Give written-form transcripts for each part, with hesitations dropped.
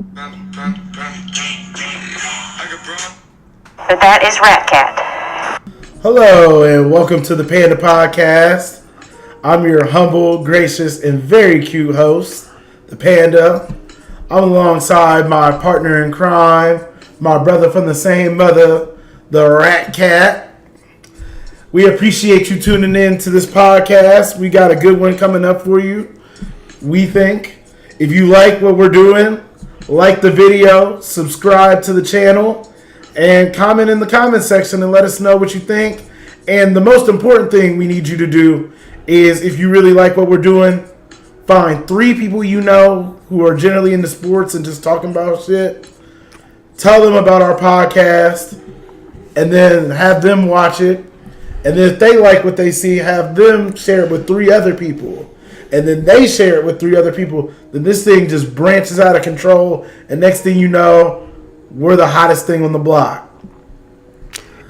That is Ratcat. Hello and welcome to the Panda podcast. I'm your humble, gracious, and very cute host, the Panda. I'm alongside my partner in crime, my brother from the same mother, the Ratcat. We appreciate you tuning in to this podcast. We got a good one coming up for you, we think. If you like what we're doing, like the video, subscribe to the channel, and comment in the comment section and let us know what you think. And the most important thing we need you to do is, if you really like what we're doing, find 3 people you know who are generally into sports and just talking about shit. Tell them about our podcast, and then have them watch it. And then if they like what they see, have them share it with 3 other people. And then they share it with 3 other people. Then this thing just branches out of control. And next thing you know, we're the hottest thing on the block.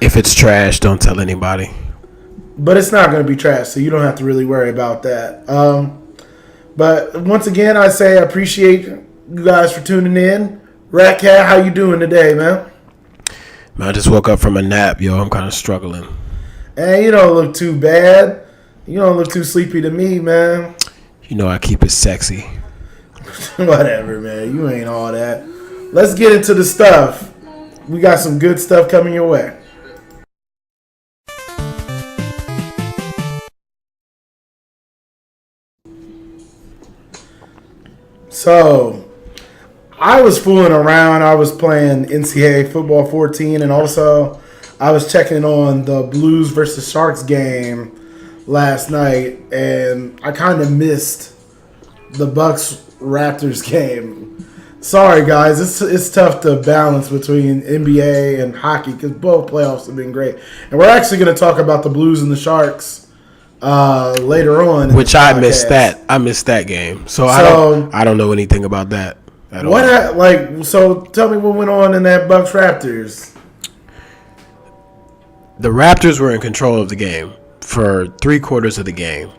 If it's trash, don't tell anybody. But it's not going to be trash, so you don't have to really worry about that. But once again, I say I appreciate you guys for tuning in. Ratcat, how you doing today, man? Man, I just woke up from a nap, yo. I'm kind of struggling. Hey, you don't look too bad. You don't look too sleepy to me, man. You know I keep it sexy. Whatever, man. You ain't all that. Let's get into the stuff. We got some good stuff coming your way. So, I was fooling around. I was playing NCAA Football 14, and also I was checking on the Blues versus Sharks game last night, and I kind of missed the Bucks-Raptors game. Sorry, guys. It's tough to balance between NBA and hockey because both playoffs have been great. And we're actually going to talk about the Blues and the Sharks later on. Which I missed that. I missed that game. So I don't know anything about that at all. So tell me what went on in that Bucks-Raptors. The Raptors were in control of the game for 3/4 of the game.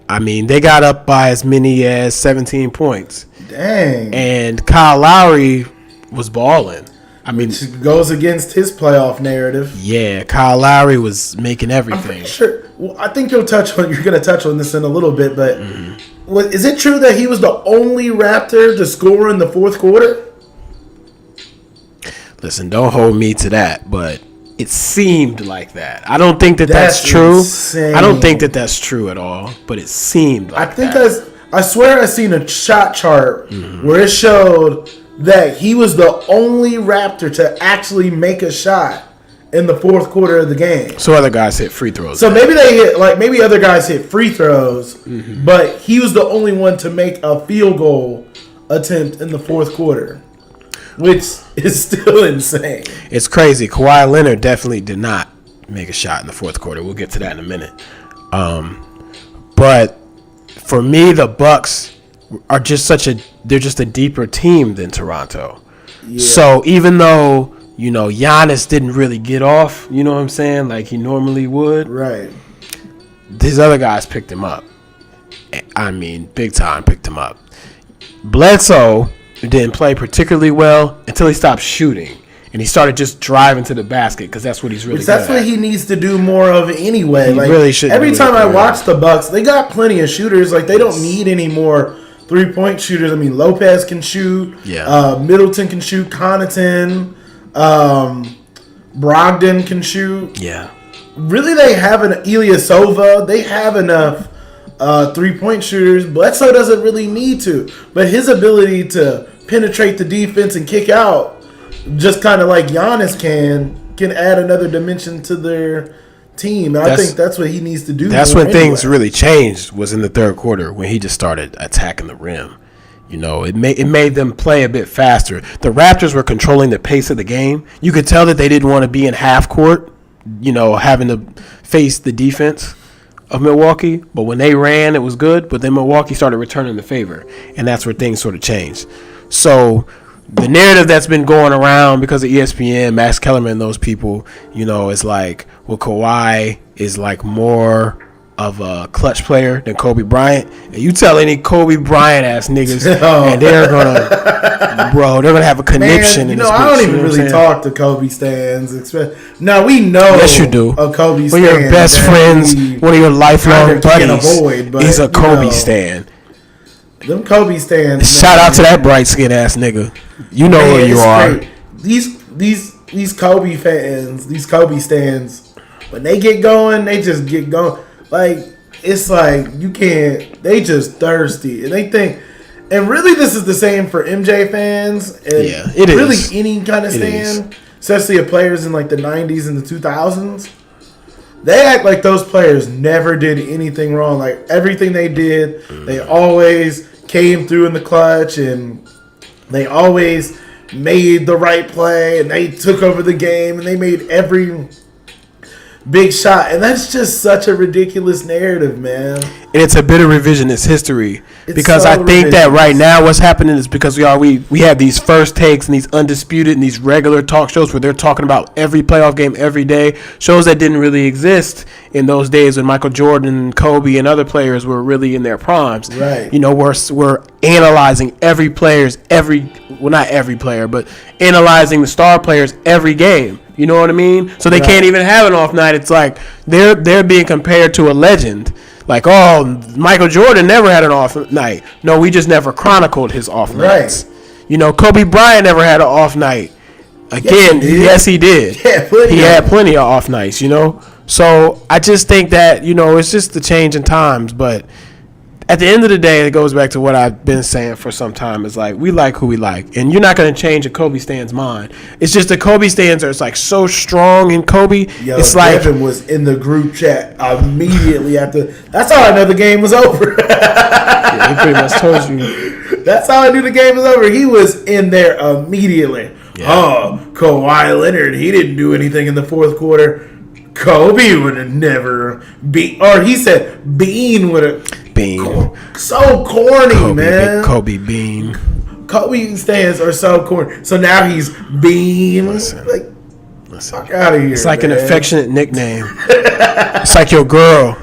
I mean, they got up by as many as 17 points. Dang. And Kyle Lowry was balling. I mean, which goes against his playoff narrative. Yeah, Kyle Lowry was making everything. Sure. Well, I think you're going to touch on this in a little bit, but is it true that he was the only Raptor to score in the fourth quarter? Listen, don't hold me to that, but it seemed like that. I don't think that's true. Insane. I don't think that's true at all, but it seemed like that. I swear I seen a shot chart where it showed that he was the only Raptor to actually make a shot in the fourth quarter of the game. So other guys hit free throws. So maybe maybe other guys hit free throws, but he was the only one to make a field goal attempt in the fourth quarter, which is still insane. It's crazy. Kawhi Leonard definitely did not make a shot in the fourth quarter. We'll get to that in a minute. But for me, the Bucks are just they're just a deeper team than Toronto. Yeah. So even though, Giannis didn't really get off, you know what I'm saying, like he normally would. Right. These other guys picked him up. I mean, big time picked him up. Bledsoe didn't play particularly well until he stopped shooting. And he started just driving to the basket because that's what he's really good at. That's what he needs to do more of anyway. He really should. Every time I watch the Bucks, they got plenty of shooters. Like, they don't need any more 3-point shooters. I mean, Lopez can shoot. Yeah. Middleton can shoot. Connaughton. Brogdon can shoot. Yeah. Really, they have an Ilyasova. They have enough 3-point shooters. Bledsoe doesn't really need to. But his ability to penetrate the defense and kick out, just kind of like Giannis can add another dimension to their team. And I think that's what he needs to do. That's when things really changed, was in the third quarter when he just started attacking the rim. It made them play a bit faster. The Raptors were controlling the pace of the game. You could tell that they didn't want to be in half court, having to face the defense of Milwaukee. But when they ran, it was good. But then Milwaukee started returning the favor. And that's where things sort of changed. So the narrative that's been going around because of ESPN, Max Kellerman, those people, is like, well, Kawhi is like more of a clutch player than Kobe Bryant. And you tell any Kobe Bryant ass niggas, and they're gonna have a connection. Man, in this I don't bitch, even really talk to Kobe stans. Now we know. Yes, you do. A Kobe one of your best friends, one of your lifelong buddies, he's a Kobe stan. Them Kobe stans. Shout out to that bright skin ass nigga. You know who you are. Great. These Kobe fans, these Kobe stans, when they get going, they just get going. Like, it's like you can't. They just thirsty, and they think. And really, this is the same for MJ fans. And yeah, it really is. Really, any kind of stand, especially of players in like the '90s and the 2000s. They act like those players never did anything wrong. Like everything they did, they always came through in the clutch, and they always made the right play, and they took over the game, and they made every big shot. And that's just such a ridiculous narrative, man. And it's a bit of revisionist history. Because so I think that right now what's happening is because we have these first takes and these undisputed and these regular talk shows where they're talking about every playoff game every day. Shows that didn't really exist in those days when Michael Jordan and Kobe and other players were really in their primes. Right. You know, we're analyzing every player's not every player, but analyzing the star players every game. You know what I mean? So they can't even have an off night. It's like they're being compared to a legend. Like, oh, Michael Jordan never had an off night. No, we just never chronicled his off nights. Right. You know, Kobe Bryant never had an off night. Again, yes, he did. He had plenty of off nights, you know. So I just think that, you know, it's just the change in times. But at the end of the day, it goes back to what I've been saying for some time. It's like, we like who we like. And you're not going to change a Kobe stan's mind. It's just the Kobe stans are like so strong in Kobe. Yo, it's like Devin was in the group chat immediately after. That's how I know the game was over. Yeah, he pretty much told you. That's how I knew the game was over. He was in there immediately. Yeah. Oh, Kawhi Leonard, he didn't do anything in the fourth quarter. Kobe would have never beat, or he said Bean would have. Bean. So corny, Kobe, man. Kobe Bean. Kobe stands are so corny. So now he's Bean. Listen. Fuck out of here. It's like man. An affectionate nickname. It's like your girl.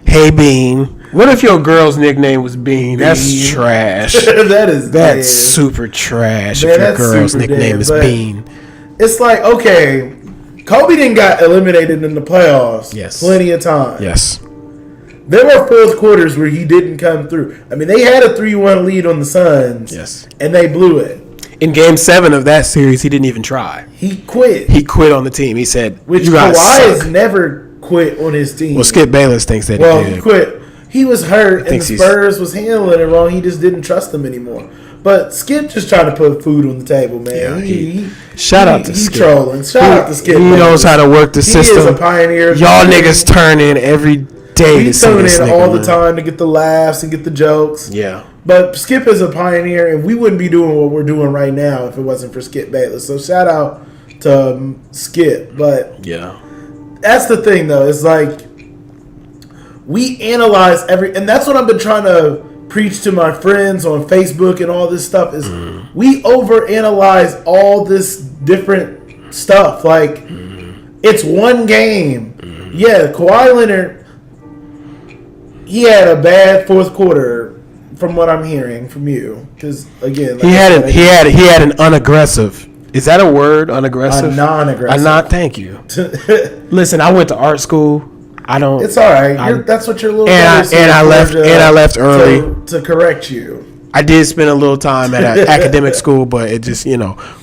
Hey, Bean. What if your girl's nickname was Bean? That's trash. That's super trash. Man, if your girl's nickname is Bean. It's like, okay, Kobe didn't got eliminated in the playoffs. Yes. Plenty of time. Yes. There were fourth quarters where he didn't come through. I mean, they had a 3-1 lead on the Suns. Yes. And they blew it. In Game 7 of that series, he didn't even try. He quit. He quit on the team. He said, which Kawhi has never quit on his team. Well, Skip Bayless thinks that he did. He quit. He was hurt, and the Spurs was handling it wrong. He just didn't trust them anymore. But Skip just trying to put food on the table, man. Yeah, shout out to Skip. Trolling. Shout out to Skip. He knows how to work the system. He is a pioneer. Y'all niggas turn in every day. We tune in all the time to get the laughs and get the jokes. Yeah. But Skip is a pioneer, and we wouldn't be doing what we're doing right now if it wasn't for Skip Bayless. So shout out to Skip. But yeah, that's the thing, though. It's like we analyze and that's what I've been trying to preach to my friends on Facebook and all this stuff is we overanalyze all this different stuff. Like it's one game. Yeah, Kawhi Leonard, he had a bad fourth quarter from what I'm hearing from you. Because again, like he had an unaggressive. Is that a word? Unaggressive? A non-aggressive. Thank you. Listen, I went to art school. I don't. It's all right. That's what your little. I left early to correct you. I did spend a little time at an academic school, but it just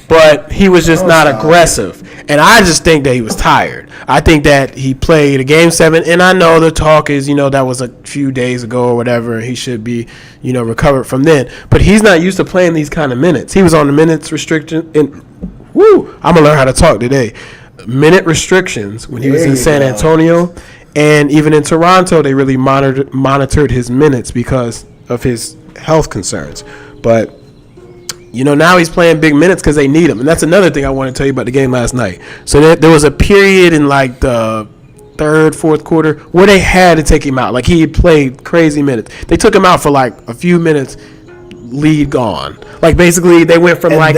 But he was just not aggressive, and I just think that he was tired. I think that he played a Game 7, and I know the talk is that was a few days ago or whatever, and he should be recovered from then. But he's not used to playing these kind of minutes. He was on the minutes restriction, and I'm gonna learn how to talk today. Minute restrictions when he was in San Antonio. And even in Toronto, they really monitored his minutes because of his health concerns. But, now he's playing big minutes because they need him. And that's another thing I want to tell you about the game last night. So there was a period in like the third, fourth quarter where they had to take him out. Like he had played crazy minutes. They took him out for like a few minutes, lead gone. Like basically they went from up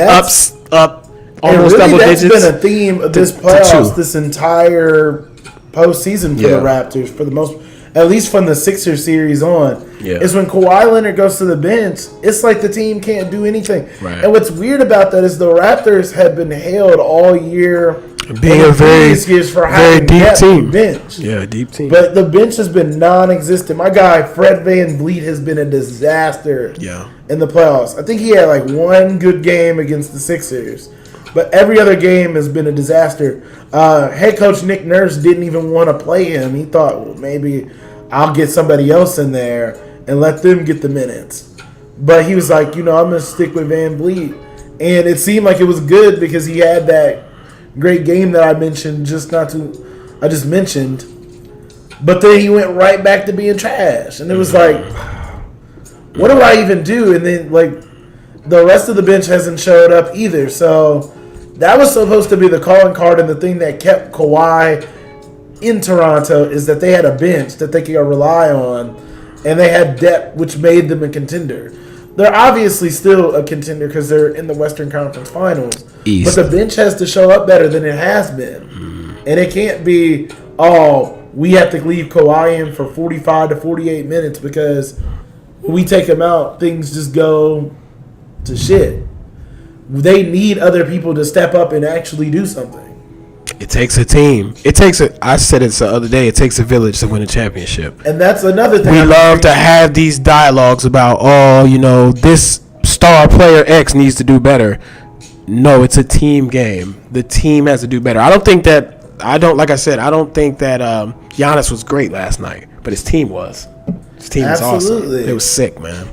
almost double digits. That's been a theme of this playoffs, this entire postseason for the Raptors for the most. at least from the Sixers series on, is when Kawhi Leonard goes to the bench, it's like the team can't do anything. Right. And what's weird about that is the Raptors have been hailed all year being a very deep team. Bench. Yeah, deep team. But the bench has been non-existent. My guy Fred VanVleet has been a disaster in the playoffs. I think he had like one good game against the Sixers, but every other game has been a disaster. Head coach Nick Nurse didn't even want to play him. He thought, well, maybe I'll get somebody else in there and let them get the minutes. But he was like, I'm going to stick with VanVleet. And it seemed like it was good because he had that great game that I just mentioned. But then he went right back to being trash. And it was like, what do I even do? And then, like, the rest of the bench hasn't showed up either. So that was supposed to be the calling card, and the thing that kept Kawhi in Toronto is that they had a bench that they could rely on, and they had depth, which made them a contender. They're obviously still a contender because they're in the Western Conference Finals. East. But the bench has to show up better than it has been. And it can't be, we have to leave Kawhi in for 45 to 48 minutes because when we take him out, things just go to shit. They need other people to step up and actually do something. It takes a team. I said it the other day, it takes a village to win a championship. And that's another thing. We love to have these dialogues about, this star player X needs to do better. No, it's a team game. The team has to do better. I don't think that Giannis was great last night, but his team was. His team was awesome. It was sick, man.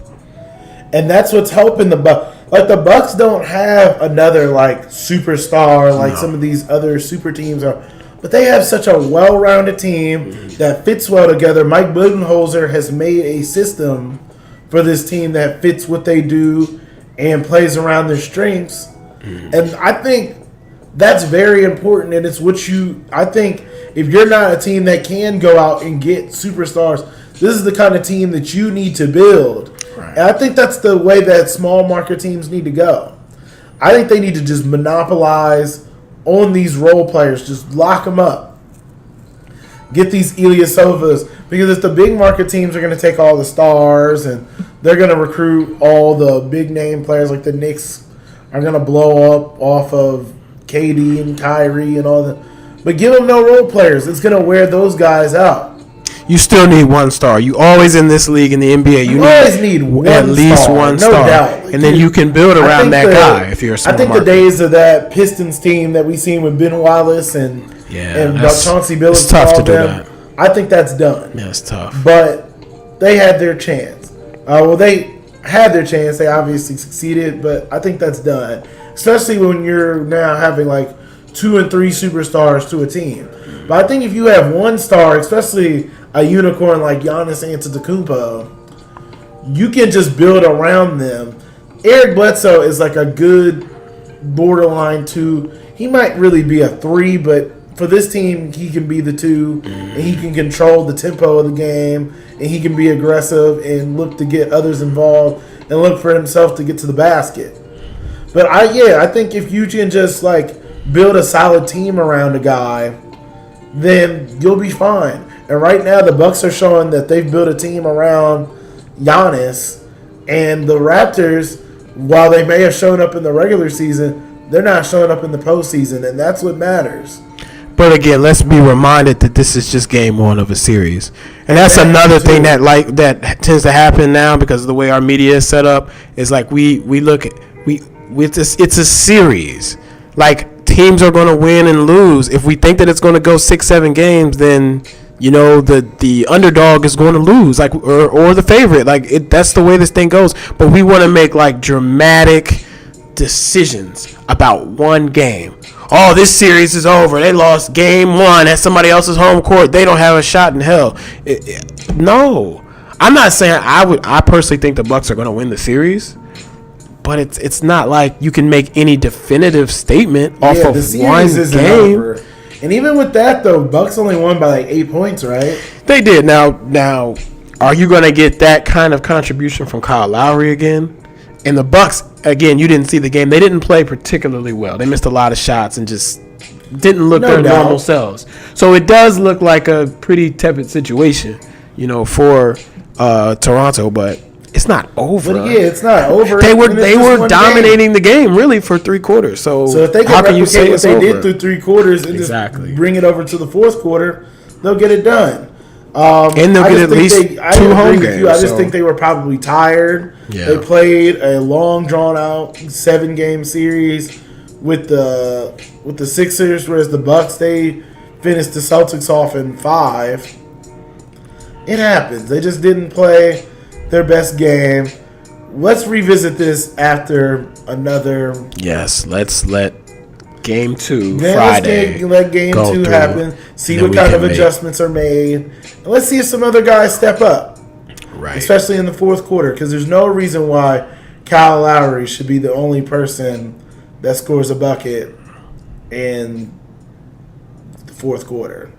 And that's what's helping the Bucks. Like, the Bucks don't have another, like, superstar like some of these other super teams are. But they have such a well-rounded team that fits well together. Mike Budenholzer has made a system for this team that fits what they do and plays around their strengths. And I think that's very important. And it's I think if you're not a team that can go out and get superstars, this is the kind of team that you need to build. Right. And I think that's the way that small market teams need to go. I think they need to just monopolize on these role players. Just lock them up. Get these Ilyasovas. Because if the big market teams are going to take all the stars and they're going to recruit all the big name players, like the Knicks are going to blow up off of KD and Kyrie and all that. But give them no role players. It's going to wear those guys out. You still need one star. You always in this league in the NBA. You always need at least one star. No doubt. And then you can build around that guy if you're a small market. I think the days of that Pistons team that we seen with Ben Wallace and Chauncey Billups. It's tough to do that. I think that's done. Yeah, it's tough. But they had their chance. They had their chance. They obviously succeeded, but I think that's done. Especially when you're now having like 2 and 3 superstars to a team. But I think if you have one star, especially a unicorn like Giannis Antetokounmpo, you can just build around them. Eric Bledsoe is like a good borderline 2. He might really be a 3, but for this team, he can be the 2, and he can control the tempo of the game, and he can be aggressive and look to get others involved and look for himself to get to the basket. But I think if you can just like build a solid team around a guy, then you'll be fine. And right now, the Bucks are showing that they've built a team around Giannis, and the Raptors, while they may have shown up in the regular season, they're not showing up in the postseason, and that's what matters. But again, let's be reminded that this is just game 1 of a series, and that's another thing that tends to happen now because of the way our media is set up. Is like it's a series. Like, teams are going to win and lose. If we think that it's going to go 6-7 games, then the underdog is going to lose, like or the favorite. Like that's the way this thing goes. But we want to make like dramatic decisions about one game. Oh, this series is over. They lost game 1 at somebody else's home court. They don't have a shot in hell. No, I'm not saying I personally think the Bucks are going to win the series. But it's not like you can make any definitive statement off of one game. Over. And even with that, though, Bucks only won by like 8 points, right? They did. Now, are you going to get that kind of contribution from Kyle Lowry again? And the Bucks, again, you didn't see the game. They didn't play particularly well. They missed a lot of shots and just didn't look their normal selves. So it does look like a pretty tepid situation. for Toronto, but it's not over. But yeah, it's not over. They were dominating the game really for 3 quarters. So if they can how can you say replicate what it's they over? did through 3 quarters and just bring it over to the 4th quarter, they'll get it done. And they'll get at least 2 home games. I just think they were probably tired. Yeah. They played a long, drawn-out 7-game series with the Sixers, whereas the Bucks, they finished the Celtics off in 5. It happens. They just didn't play their best game. Let's revisit this after another. Yes, let's let Game 2 Then Friday. let Game 2 happen. See what kind of adjustments are made. And let's see if some other guys step up. Right. Especially in the 4th quarter, because there's no reason why Kyle Lowry should be the only person that scores a bucket in the 4th quarter.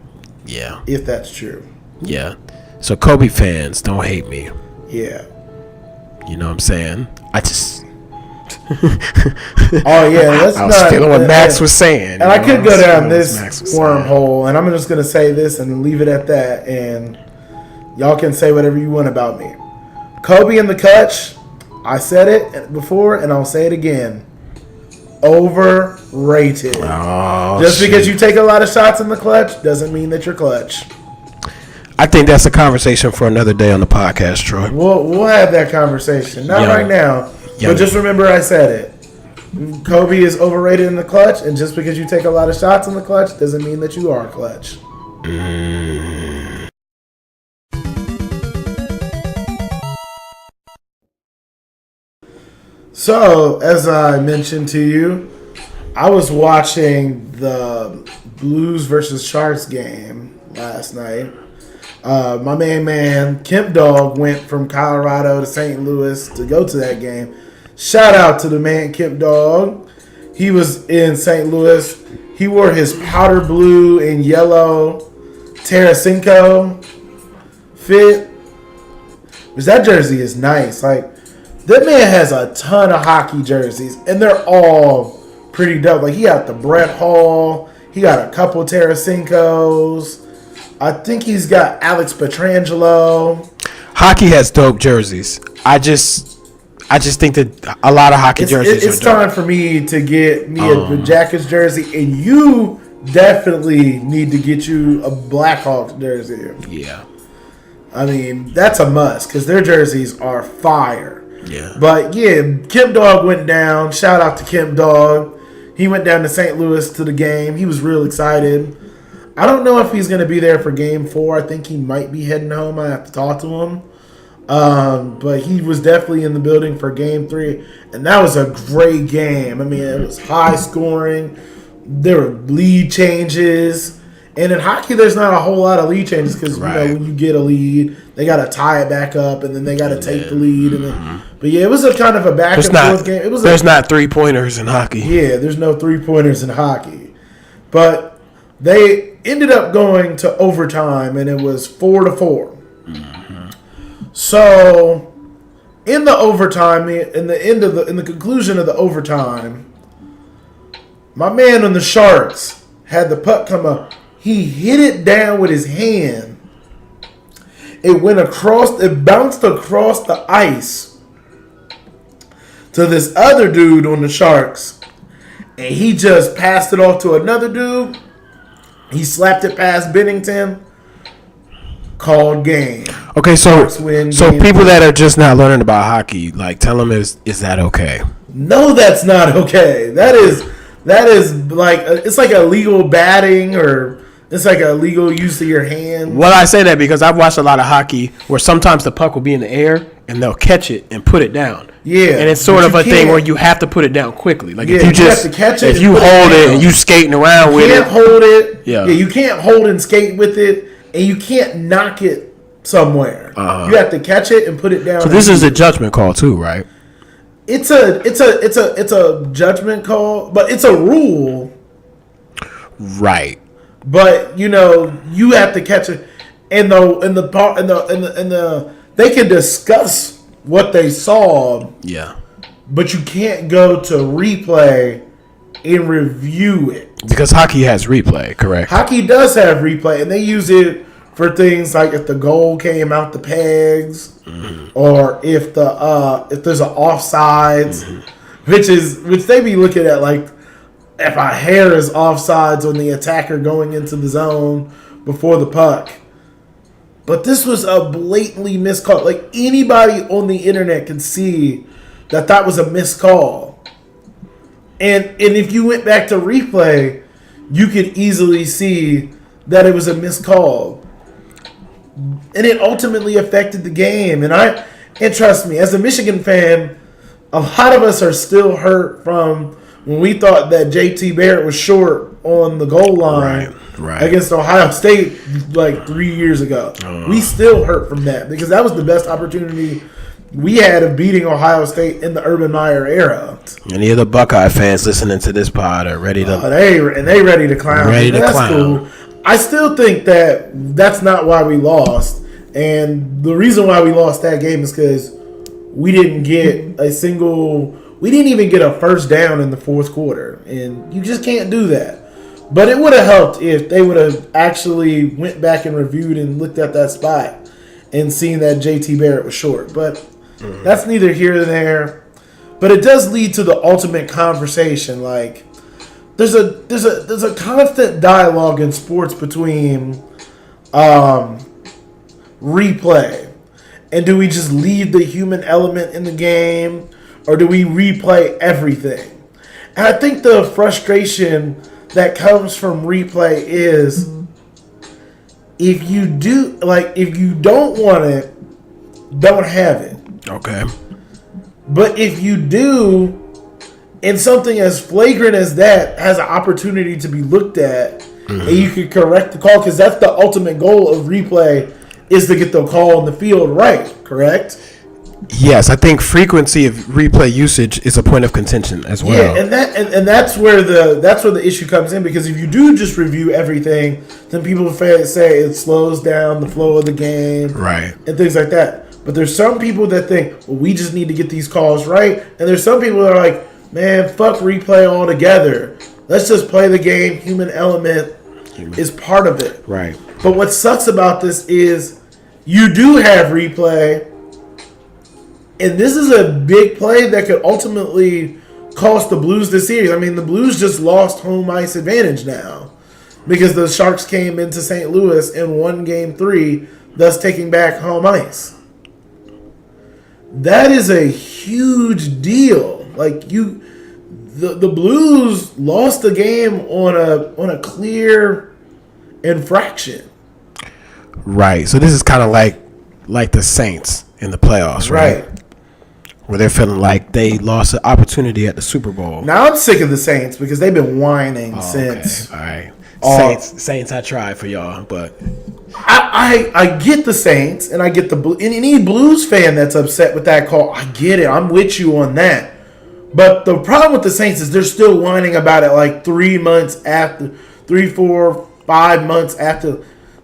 Yeah. If that's true. Yeah. So Kobe fans, don't hate me. Yeah. You know what I'm saying? I just. Oh yeah, I was feeling what Max was saying. And I could go down this wormhole, and I'm just gonna say this and leave it at that, and y'all can say whatever you want about me. Kobe in the clutch, I said it before, and I'll say it again. Overrated. Oh, just because you take a lot of shots in the clutch doesn't mean that you're clutch. I think that's a conversation for another day on the podcast, Troy. We'll have that conversation. Not right now. But just remember I said it. Kobe is overrated in the clutch, and just because you take a lot of shots in the clutch doesn't mean that you are clutch. So, as I mentioned to you, I was watching the Blues versus Sharks game last night. My main man, Kemp Dog, went from Colorado to St. Louis to go to that game. Shout out to the man, Kemp Dog. He was in St. Louis. He wore his powder blue and yellow Tarasenko fit. Because that jersey is nice. Like, that man has a ton of hockey jerseys, and they're all pretty dope. Like, he got the Brett Hall. He got a couple Tarasenkos. I think he's got Alex Pietrangelo. Hockey has dope jerseys. I just think that a lot of hockey jerseys it's time for me to get me a Jackets jersey, and you definitely need to get you a Blackhawks jersey. Yeah. I mean, that's a must because their jerseys are fire. Yeah. But, yeah, Kemp Dog went down. Shout out to Kemp Dog. He went down to St. Louis to the game. He was real excited. I don't know if he's going to be there for Game 4. I think he might be heading home. I have to talk to him. But he was definitely in the building for Game 3. And that was a great game. I mean, it was high scoring. There were lead changes. And in hockey, there's not a whole lot of lead changes because, when you get a lead, they got to tie it back up, and then they got to take the lead. And then, but, yeah, it was a kind of a back-and-forth game. There's not three-pointers in hockey. Yeah, there's no three-pointers in hockey. But they ended up going to overtime, and it was 4-4. Mm-hmm. So, in the overtime, in the conclusion of the overtime, my man on the Sharks had the puck come up. He hit it down with his hand. It bounced across the ice to this other dude on the Sharks, and he just passed it off to another dude. He slapped it past Bennington. Called game. Okay, so people 3. that are just not learning about hockey, like, tell them is that okay? No, that's not okay. That is like it's like illegal batting, or it's like a illegal use of your hand. Well, I say that because I've watched a lot of hockey where sometimes the puck will be in the air and they'll catch it and put it down. Yeah, and it's sort of a thing where you have to put it down quickly. Like, if you just have to catch it, if you hold it and you skating around with it, you can't hold it. Yeah, you can't hold and skate with it, and you can't knock it somewhere. You have to catch it and put it down. So this is a judgment call too, right? It's a judgment call, but it's a rule. Right. But you have to catch it, and they can discuss what they saw. Yeah. But you can't go to replay and review it because hockey has replay, correct? Hockey does have replay, and they use it for things like if the goal came out the pegs, or if there's an offsides, which they be looking at like if a hair is offsides on the attacker going into the zone before the puck. But this was a blatantly missed call. Like anybody on the internet could see that was a missed call. And if you went back to replay, you could easily see that it was a missed call. And it ultimately affected the game. And trust me, as a Michigan fan, a lot of us are still hurt from when we thought that JT Barrett was short on the goal line against Ohio State like 3 years ago. We still hurt from that because that was the best opportunity we had of beating Ohio State in the Urban Meyer era. Any of the Buckeye fans listening to this pod are ready to they ready to clown. That's cool. I still think that's not why we lost. And the reason why we lost that game is because we didn't even get a first down in the fourth quarter. And you just can't do that. But it would have helped if they would have actually went back and reviewed and looked at that spot and seen that JT Barrett was short. But that's neither here nor there. But it does lead to the ultimate conversation. Like there's a constant dialogue in sports between replay and do we just leave the human element in the game or do we replay everything? And I think the frustration that comes from replay is if you don't want it, don't have it. Okay. But if you do, and something as flagrant as that has an opportunity to be looked at, and you can correct the call, because that's the ultimate goal of replay, is to get the call on the field right, correct? Yes, I think frequency of replay usage is a point of contention as well. Yeah, and that's where the issue comes in, because if you do just review everything, then people say it slows down the flow of the game, right, and things like that. But there's some people that think, well, we just need to get these calls right, and there's some people that are like, man, fuck replay altogether. Let's just play the game. Human element is part of it. Right. But what sucks about this is you do have replay, and this is a big play that could ultimately cost the Blues the series. I mean, the Blues just lost home ice advantage now because the Sharks came into St. Louis and won Game 3, thus taking back home ice. That is a huge deal. Like the Blues lost the game on a clear infraction. Right. So this is kind of like the Saints in the playoffs, right? Where they're feeling like they lost an opportunity at the Super Bowl. Now I'm sick of the Saints because they've been whining since. Okay. All right. Saints, I tried for y'all, but I get the Saints and I get any Blues fan that's upset with that call. I get it. I'm with you on that. But the problem with the Saints is they're still whining about it like 3 months after, 3, 4, 5 months after.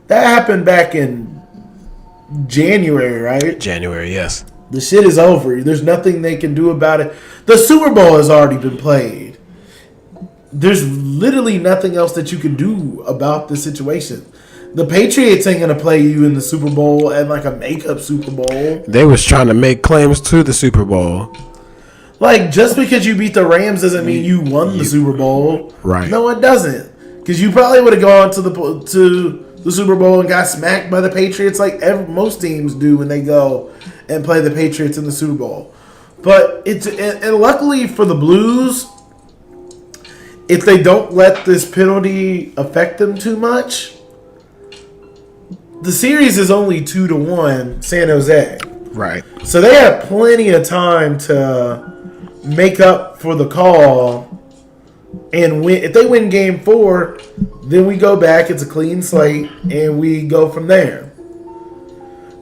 That happened back in January, right? January, yes. The shit is over. There's nothing they can do about it. The Super Bowl has already been played. There's literally nothing else that you can do about the situation. The Patriots ain't going to play you in the Super Bowl and like a makeup Super Bowl. They was trying to make claims to the Super Bowl. Like, just because you beat the Rams doesn't mean you won the Super Bowl. Right. No, it doesn't. Because you probably would have gone to the Super Bowl and got smacked by the Patriots like most teams do when they go and play the Patriots in the Super Bowl. But and luckily for the Blues, if they don't let this penalty affect them too much, the series is only 2-1 San Jose. Right. So they have plenty of time to make up for the call and win. If they win Game 4, then we go back. It's a clean slate, and we go from there.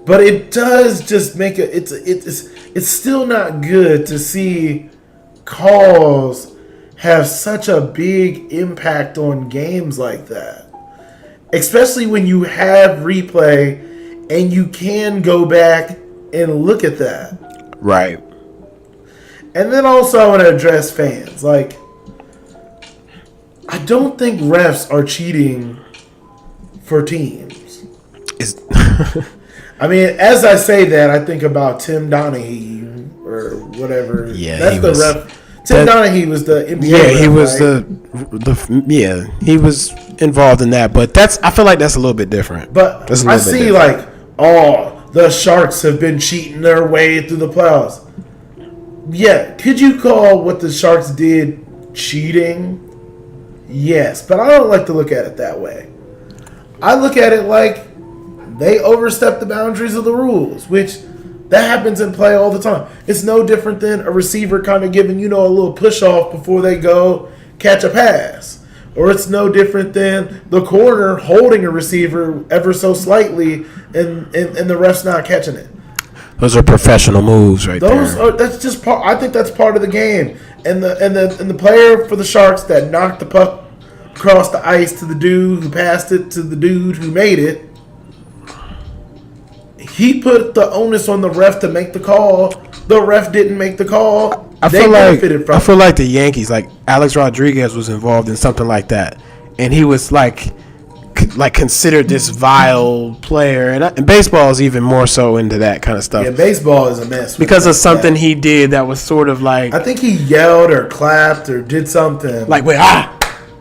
But it does just make it's still not good to see calls have such a big impact on games like that. Especially when you have replay and you can go back and look at that. Right. And then also I want to address fans. Like, I don't think refs are cheating for teams. Is I mean, as I say that, I think about Tim Donaghy or whatever. Yeah, that's he the was- ref. Tim Donaghy was the NBA. yeah, he ref, was right? he was involved in that, but I feel like that's a little bit different. But That's a I little bit see different. the Sharks have been cheating their way through the playoffs. Yeah, could you call what the Sharks did cheating? Yes, but I don't like to look at it that way. I look at it like they overstepped the boundaries of the rules, which that happens in play all the time. It's no different than a receiver kind of giving, a little push off before they go catch a pass. Or it's no different than the corner holding a receiver ever so slightly and the ref's not catching it. Those are professional moves right there. That's just part. I think that's part of the game. And the player for the Sharks that knocked the puck across the ice to the dude who passed it to the dude who made it, he put the onus on the ref to make the call. The ref didn't make the call. I They feel benefited from it. like the Yankees, like Alex Rodriguez was involved in something like that, and he was like considered this vile player, and baseball is even more so into that kind of stuff. Yeah, baseball is a mess Because of that. something he did that was sort of like I think he yelled or clapped or did something. wait,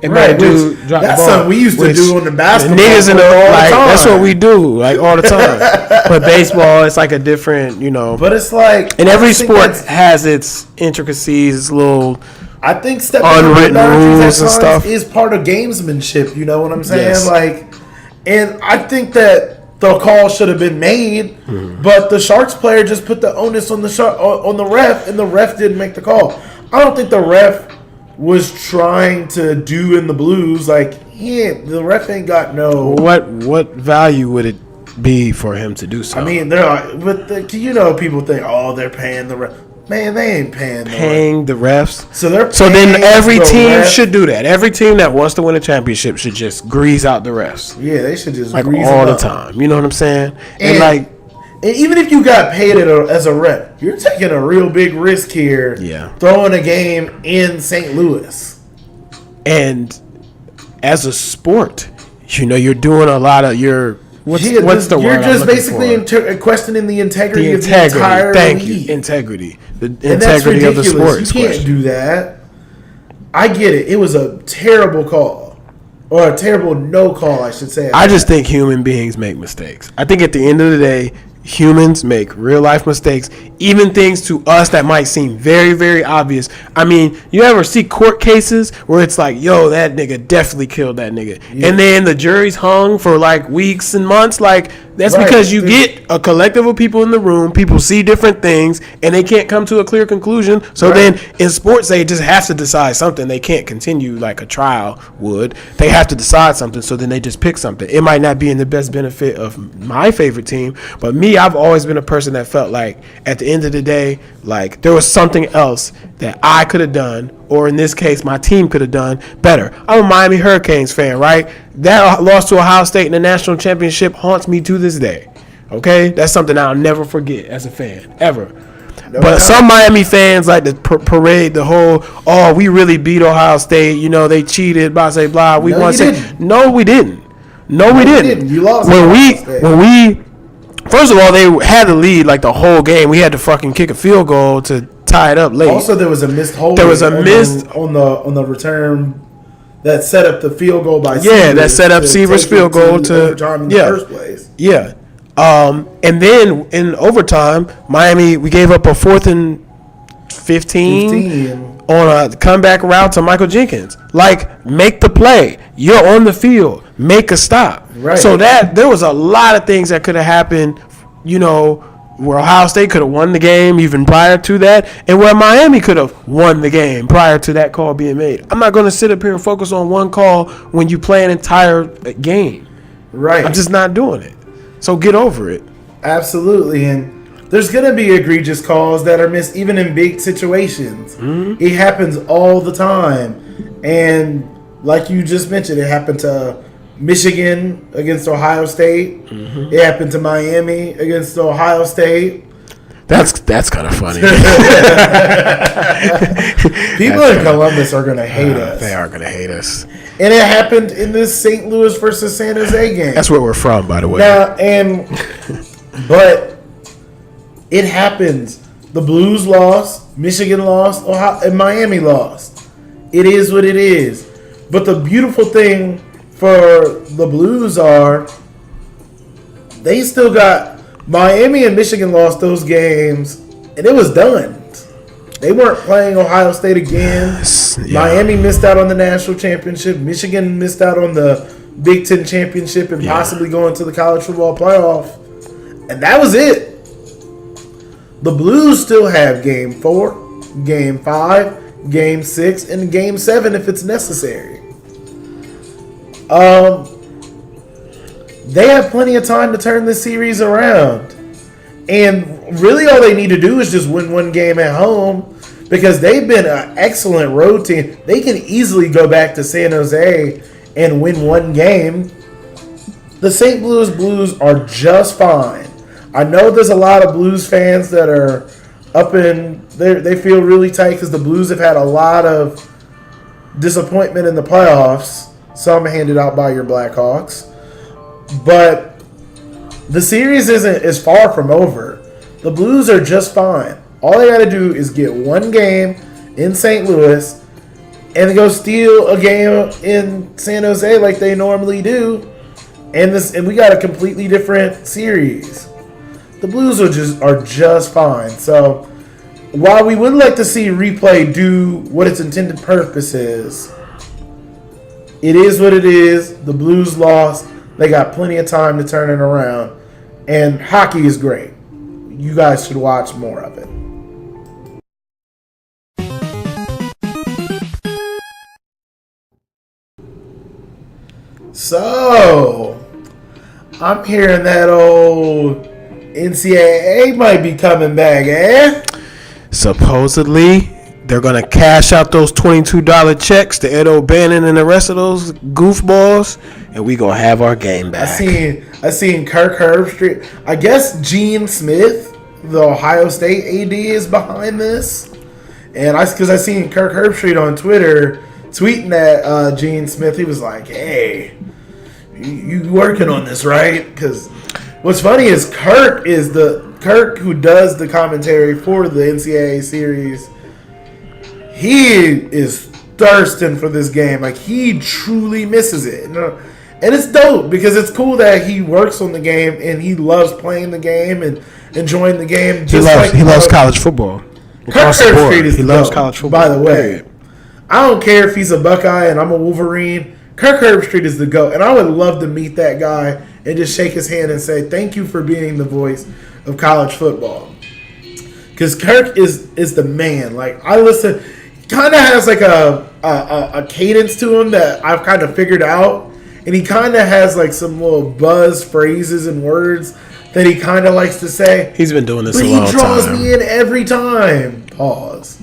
and Right, made a dude which- drop the that's ball, something we used to which do on the basketball niggas in the court all the like that's time. what we do like all the time. But baseball, it's like a different, But it's like, and every I think sport that's- has its intricacies, its little. I think stepping over the Unwritten boundaries rules at and times stuff. is part of gamesmanship. You know what I'm saying? Yes. And I think that the call should have been made, but the Sharks player just put the onus on the ref, and the ref didn't make the call. I don't think the ref was trying to do in the Blues. The ref ain't got no. What value would it be for him to do so? I mean, they're like, but people think, they're paying the ref. Man, they ain't paying the ref. paying the refs. So they're So then paying every the team ref. should do that. Every team that wants to win a championship should just grease out the refs, Yeah, they should just like grease all them the up. time. You know what I'm saying? And And even if you got paid as a rep, you're taking a real big risk here. Yeah. Throwing a game in St. Louis. and as a sport, you're doing a lot of what's the word? You're I'm just looking basically for? questioning the integrity The of the entire integrity. Thank league. you. Integrity. The And that's integrity of the ridiculous. sport is You can't questioned. do that. I get it. It was a terrible call. Or a terrible no call, I should say. I just think human beings make mistakes. I think at the end of the day, humans make real life mistakes, even things to us that might seem very, very obvious. I mean, you ever see court cases where it's like, yo, that nigga definitely killed that nigga. Yeah. And then the jury's hung for like weeks and months. Like, that's Right. because you get a collective of people in the room, people see different things, and they can't come to a clear conclusion. So Right. then in sports, they just have to decide something. They can't continue like a trial would. They have to decide something, so then they just pick something. It might not be in the best benefit of my favorite team, but me, I've always been a person that felt like at the end of the day, like there was something else that I could have done, or in this case, my team could have done better. I'm a Miami Hurricanes fan, right? That loss to Ohio State in the national championship haunts me to this day. Okay? That's something I'll never forget as a fan, ever. But doubt. some Miami fans like to parade the whole, we really beat Ohio State. They cheated, blah, blah, blah. We No, won. you didn't. No, we didn't. No, we didn't. You lost When to Ohio State. First of all, they had the lead like the whole game. We had to fucking kick a field goal to tie it up late. Also, there was a missed hold. There was a on missed- on the return that set up the field goal by Yeah, that set up to Seaver's take it field goal to- overtime in yeah. the first place. Yeah. And then in overtime, Miami, we gave up a 4th and 15 on a comeback route to Michael Jenkins. Like, make the play. You're on the field. Make a stop. Right. So there was a lot of things that could have happened, where Ohio State could have won the game even prior to that, and where Miami could have won the game prior to that call being made. I'm not going to sit up here and focus on one call when you play an entire game. Right. I'm just not doing it. So get over it. Absolutely, and there's gonna be egregious calls that are missed, even in big situations. Mm-hmm. It happens all the time, and like you just mentioned, it happened to Michigan against Ohio State. Mm-hmm. It happened to Miami against Ohio State. That's kind of funny. People in Columbus are going to hate us. They are going to hate us. And it happened in this St. Louis versus San Jose game. That's where we're from, by the way. Now, but it happens. The Blues lost, Michigan lost, Ohio, and Miami lost. It is what it is. But the beautiful thing for the Blues are they still got Miami and Michigan lost those games, and it was done. They weren't playing Ohio State again. Yeah. Miami missed out on the national championship. Michigan missed out on the Big Ten championship and possibly going to the college football playoff. And that was it. The Blues still have Game 4, Game 5, Game 6, and Game 7 if it's necessary. They have plenty of time to turn this series around. And really all they need to do is just win one game at home because they've been an excellent road team. They can easily go back to San Jose and win one game. The St. Louis Blues are just fine. I know there's a lot of Blues fans that are up in they feel really tight because the Blues have had a lot of disappointment in the playoffs. Some handed out by your Blackhawks. But the series is far from over. The Blues are just fine. All they got to do is get one game in St. Louis and go steal a game in San Jose like they normally do. And we got a completely different series. The Blues are just fine. So while we would like to see replay do what its intended purpose is, it is what it is. The Blues lost. They got plenty of time to turn it around. And hockey is great. You guys should watch more of it. So, I'm hearing that old NCAA might be coming back, eh? Supposedly, they're going to cash out those $22 checks to Ed O'Bannon and the rest of those goofballs, and we going to have our game back. I seen Kirk Herbstreit. I guess Gene Smith, the Ohio State AD, is behind this. And because I seen Kirk Herbstreit on Twitter tweeting at Gene Smith, he was like, hey, you working on this, right? Because what's funny is Kirk who does the commentary for the NCAA series. He is thirsting for this game. Like, he truly misses it. And it's dope because it's cool that he works on the game and he loves playing the game and enjoying the game. He loves college football. Kirk Herbstreit is he loves college football. By the way, I don't care if he's a Buckeye and I'm a Wolverine. Kirk Herbstreit is the GOAT. And I would love to meet that guy and just shake his hand and say, thank you for being the voice of college football. Because Kirk is the man. Like, I listen, kind of has like a cadence to him that I've kind of figured out. And he kind of has like some little buzz phrases and words that he kind of likes to say. He's been doing this a long time. But he draws me in every time. Pause.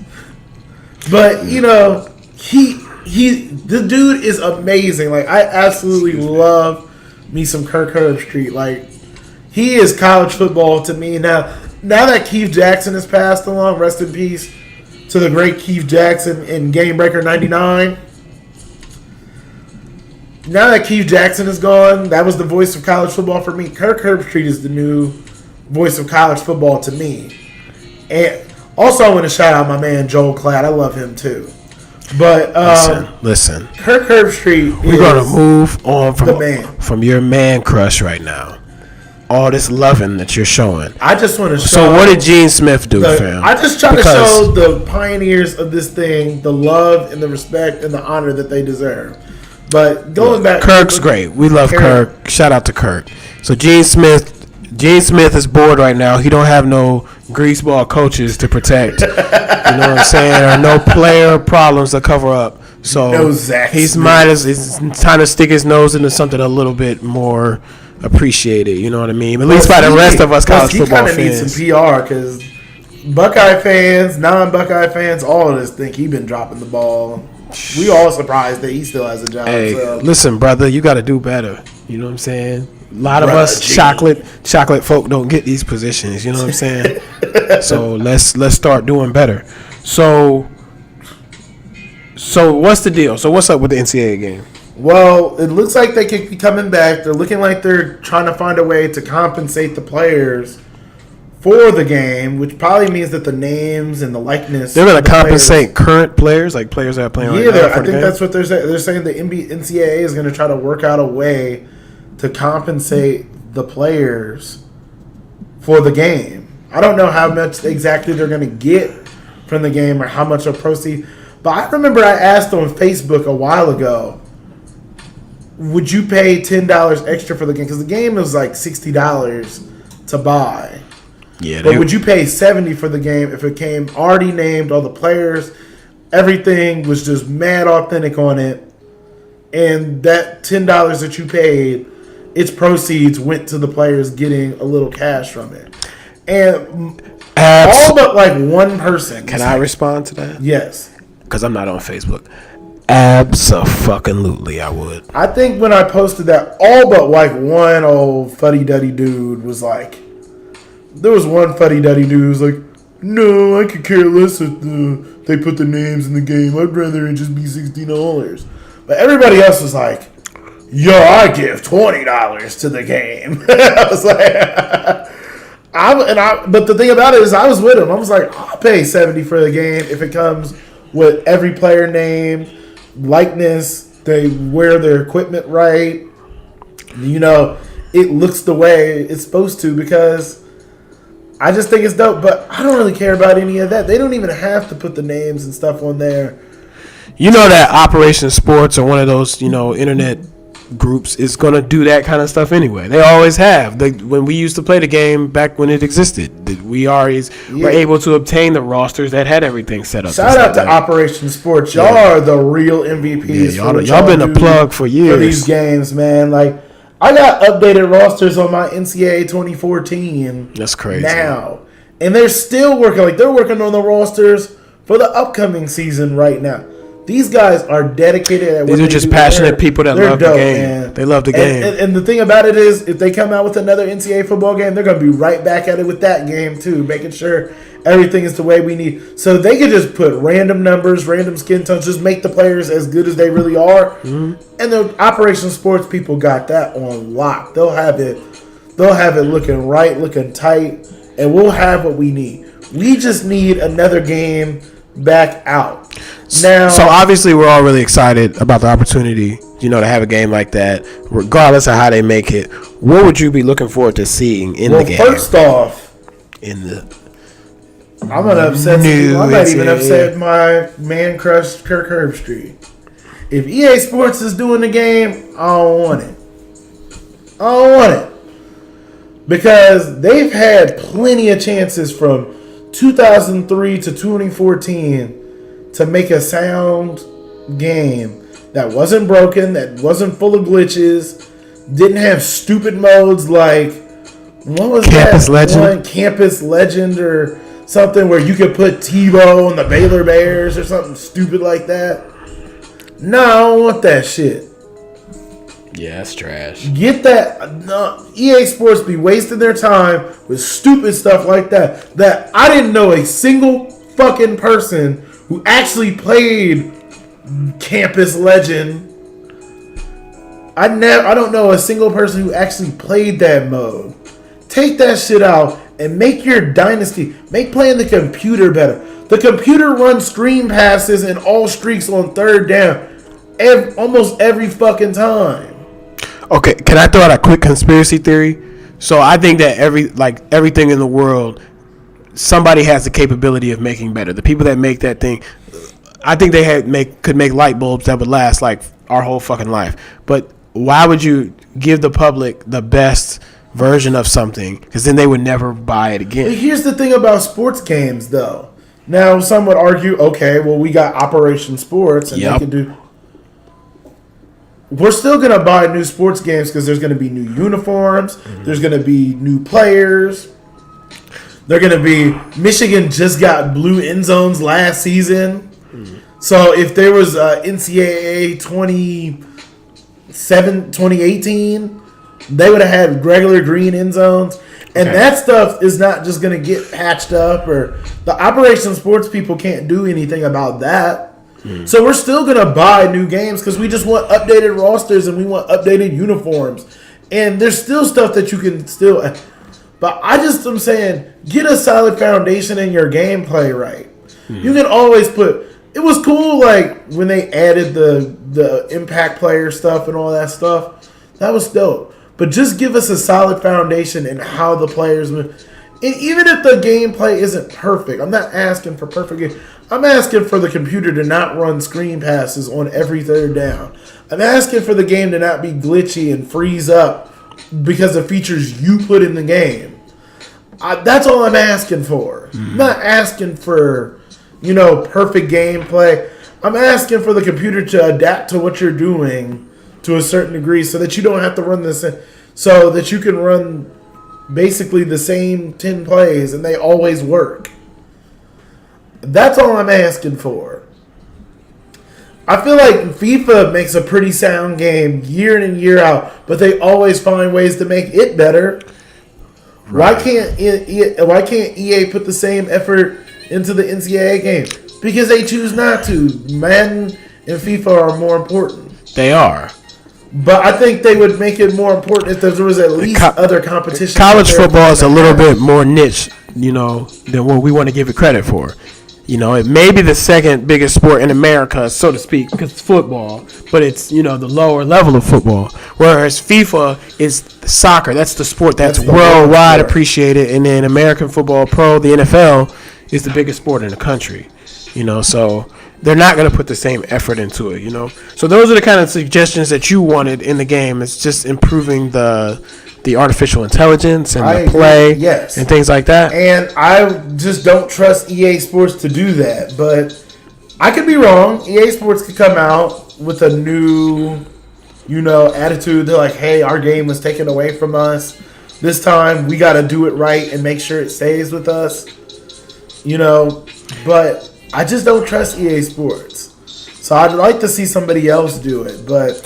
But, you know, the dude is amazing. Like, I absolutely love me some Kirk Herbstreit. Like, he is college football to me. Now that Keith Jackson has passed along, rest in peace to the great Keith Jackson in Game Breaker 99. Now that Keith Jackson is gone, that was the voice of college football for me. Kirk Herbstreit is the new voice of college football to me. And also, I want to shout out my man Joel Klatt. I love him too. But listen. Kirk Herbstreit. We're gonna move on from your man crush right now. All this loving that you're showing. I just want to show. So what did Gene Smith do, fam? I just try to show the pioneers of this thing the love and the respect and the honor that they deserve. But going back, Kirk's great. We love Kirk. Shout out to Kirk. So Gene Smith is bored right now. He don't have no greaseball coaches to protect. You know what I'm saying? Or no player problems to cover up. So he's trying to stick his nose into something a little bit more appreciated. You know what I mean? At least by the rest of us college football fans. He kind of needs some PR because Buckeye fans, non-Buckeye fans, all of us think he's been dropping the ball. We all surprised that he still has a job. Hey, listen, brother, you got to do better. You know what I'm saying? lot of us chocolate folk don't get these positions. You know what I'm saying? So let's start doing better. So what's the deal? So what's up with the NCAA game? Well, it looks like they could be coming back. They're looking like they're trying to find a way to compensate the players for the game, which probably means that the names and the likeness. They're going to compensate current players, like players that are playing right now. Yeah, I think that's what they're saying. They're saying the NCAA is going to try to work out a way to compensate the players for the game. I don't know how much exactly they're going to get from the game or how much of proceed. But I remember I asked on Facebook a while ago, would you pay $10 extra for the game? Because the game was like $60 to buy. Yeah, but would you pay $70 for the game if it came already named, all the players, everything was just mad authentic on it, and that $10 that you paid, its proceeds went to the players getting a little cash from it? And all but like one person. Can I respond to that? Yes. Because I'm not on Facebook. Abso-fucking-lutely, I would. I think when I posted that, all but like one old fuddy-duddy dude was like, there was one fuddy-duddy dude who was like, no, I could care less if they put the names in the game. I'd rather it just be $60. But everybody else was like, yo, I give $20 to the game. I was like, but the thing about it is I was with him. I was like, I'll pay $70 for the game if it comes with every player name, likeness, they wear their equipment right, it looks the way it's supposed to, because I just think it's dope. But I don't really care about any of that. They don't even have to put the names and stuff on there. You know that Operation Sports or one of those, internet groups is going to do that kind of stuff anyway. They always have. When we used to play the game back when it existed, we always were able to obtain the rosters that had everything set up. Shout out to Operation Sports. Y'all are the real MVPs. Yeah, y'all been a plug for years. For these games, man. Like, I got updated rosters on my NCAA 2014. That's crazy. Now. And they're still working. Like, they're working on the rosters for the upcoming season right now. These guys are dedicated at what These are just passionate people that love the game. Man. They love the game. And the thing about it is, if they come out with another NCAA football game, they're going to be right back at it with that game, too, making sure everything is the way we need. So they could just put random numbers, random skin tones, just make the players as good as they really are. Mm-hmm. And the Operation Sports people got that on lock. They'll have it looking right, looking tight, and we'll have what we need. We just need another game back out. Now, so obviously we're all really excited about the opportunity, to have a game like that, regardless of how they make it. What would you be looking forward to seeing in the game? First off, I'm gonna upset people. I might even upset my man crush Kirk Herbstreit. If EA Sports is doing the game, I don't want it. Because they've had plenty of chances from 2003 to 2014 to make a sound game that wasn't broken, that wasn't full of glitches, didn't have stupid modes like, what was Campus Legend? One Campus Legend or something where you could put Tebow on the Baylor Bears or something stupid like that. No, I don't want that shit. Yeah, that's trash. Get that. No, EA Sports be wasting their time with stupid stuff like that. That I didn't know a single fucking person who actually played Campus Legend. I don't know a single person who actually played that mode. Take that shit out and make your dynasty. Make playing the computer better. The computer runs screen passes and all streaks on third down almost every fucking time. Okay, can I throw out a quick conspiracy theory? So I think that everything in the world, somebody has the capability of making better. The people that make that thing, I think they could make light bulbs that would last like our whole fucking life. But why would you give the public the best version of something? Because then they would never buy it again. Here's the thing about sports games, though. Now, some would argue, okay, well, we got Operation Sports, and they can do. We're still going to buy new sports games because there's going to be new uniforms. Mm-hmm. There's going to be new players. They're going to be... Michigan just got blue end zones last season. Mm-hmm. So if there was NCAA 2018, they would have had regular green end zones. And that stuff is not just going to get patched up, or the Operation Sports people can't do anything about that. So we're still going to buy new games because we just want updated rosters and we want updated uniforms. And there's still stuff that you can still... But I'm saying, get a solid foundation in your gameplay right. You can always put... It was cool, like, when they added the impact player stuff and all that stuff. That was dope. But just give us a solid foundation in how the players move. And even if the gameplay isn't perfect, I'm not asking for perfect game. I'm asking for the computer to not run screen passes on every third down. I'm asking for the game to not be glitchy and freeze up because of features you put in the game. That's all I'm asking for. I'm not asking for, perfect gameplay. I'm asking for the computer to adapt to what you're doing to a certain degree so that you don't have to run this, so that you can run basically the same 10 plays and they always work. That's all I'm asking for. I feel like FIFA makes a pretty sound game year in and year out, but they always find ways to make it better. Right. Why can't EA put the same effort into the NCAA game? Because they choose not to. Madden and FIFA are more important. They are. But I think they would make it more important if there was at least other competition. College football is a little bit more niche, than what we want to give it credit for. It may be the second biggest sport in America, so to speak, because it's football, but it's, the lower level of football. Whereas FIFA is soccer. That's the sport that's worldwide appreciated. And then American Football Pro, the NFL, is the biggest sport in the country. So they're not going to put the same effort into it, So those are the kind of suggestions that you wanted in the game. It's just improving the artificial intelligence and the play and things like that. And I just don't trust EA Sports to do that. But I could be wrong. EA Sports could come out with a new, attitude. They're like, hey, our game was taken away from us. This time we got to do it right and make sure it stays with us. But I just don't trust EA Sports. So I'd like to see somebody else do it. But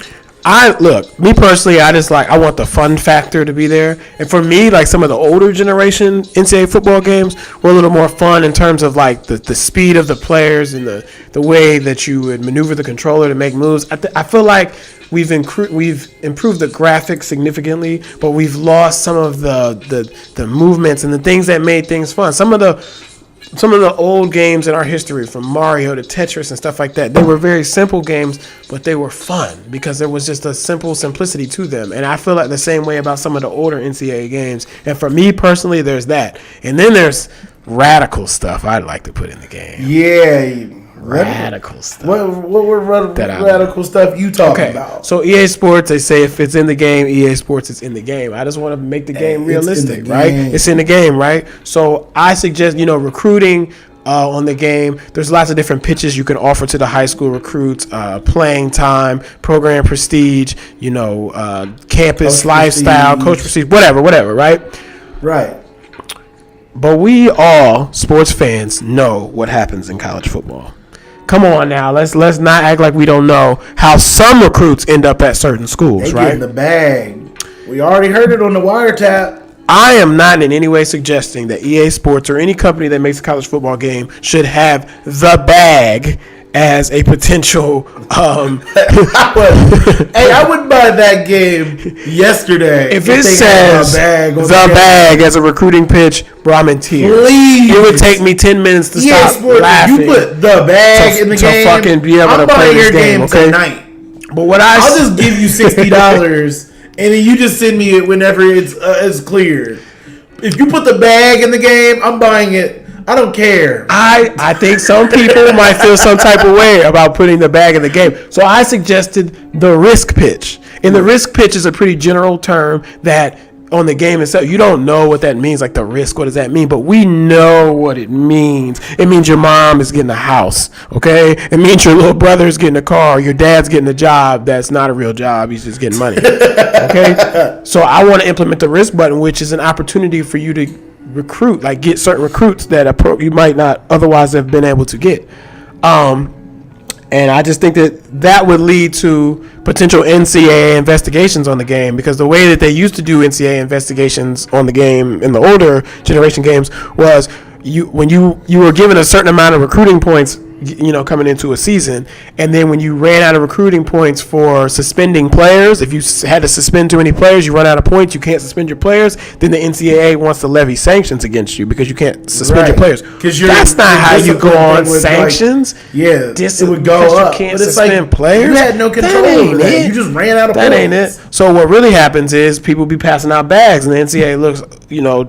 me personally, I want the fun factor to be there. And for me, like some of the older generation NCAA football games were a little more fun in terms of like the speed of the players and the way that you would maneuver the controller to make moves. I feel like we've improved the graphics significantly, but we've lost some of the movements and the things that made things fun. Some of the old games in our history, from Mario to Tetris and stuff like that, they were very simple games, but they were fun because there was just a simplicity to them. And I feel like the same way about some of the older NCAA games. And for me personally, there's that. And then there's radical stuff I'd like to put in the game. Yeah. Radical stuff. What were radical stuff you talking about? So EA Sports, they say if it's in the game, EA Sports is in the game. I just want to make the game realistic, right? It's in the game, right? So I suggest, recruiting on the game. There's lots of different pitches you can offer to the high school recruits, playing time, program prestige, campus lifestyle, coach prestige, whatever, right? Right. But we all, sports fans, know what happens in college football. Come on now, let's not act like we don't know how some recruits end up at certain schools, right? They get in the bag. We already heard it on the wiretap. I am not in any way suggesting that EA Sports or any company that makes a college football game should have the bag as a potential. I wouldn't buy that game yesterday. If it says the bag as a recruiting pitch, bro, I'm in tears. Please. It would take me 10 minutes to stop Sports, laughing. You put the bag in the game. To fucking be able to play this game, okay? Tonight. But I'll just give you $60 and then you just send me it whenever it's cleared. If you put the bag in the game, I'm buying it. I don't care. I think some people might feel some type of way about putting the bag in the game. So I suggested the risk pitch. And the risk pitch is a pretty general term that on the game itself, you don't know what that means, like the risk, what does that mean? But we know what it means. It means your mom is getting a house, okay? It means your little brother is getting a car, your dad's getting a job that's not a real job, he's just getting money, okay? So I want to implement the risk button, which is an opportunity for you to recruit, like get certain recruits that you might not otherwise have been able to get. And I just think that would lead to potential NCAA investigations on the game, because the way that they used to do NCAA investigations on the game in the older generation games was when you were given a certain amount of recruiting points, coming into a season, and then when you ran out of recruiting points for suspending players, if you had to suspend too many players, you run out of points, you can't suspend your players, then the NCAA wants to levy sanctions against you because you can't suspend your players. That's not how you go on sanctions. It would go up. You can't suspend players. You had no control over that. You just ran out of points. That ain't it. So what really happens is people be passing out bags, and the NCAA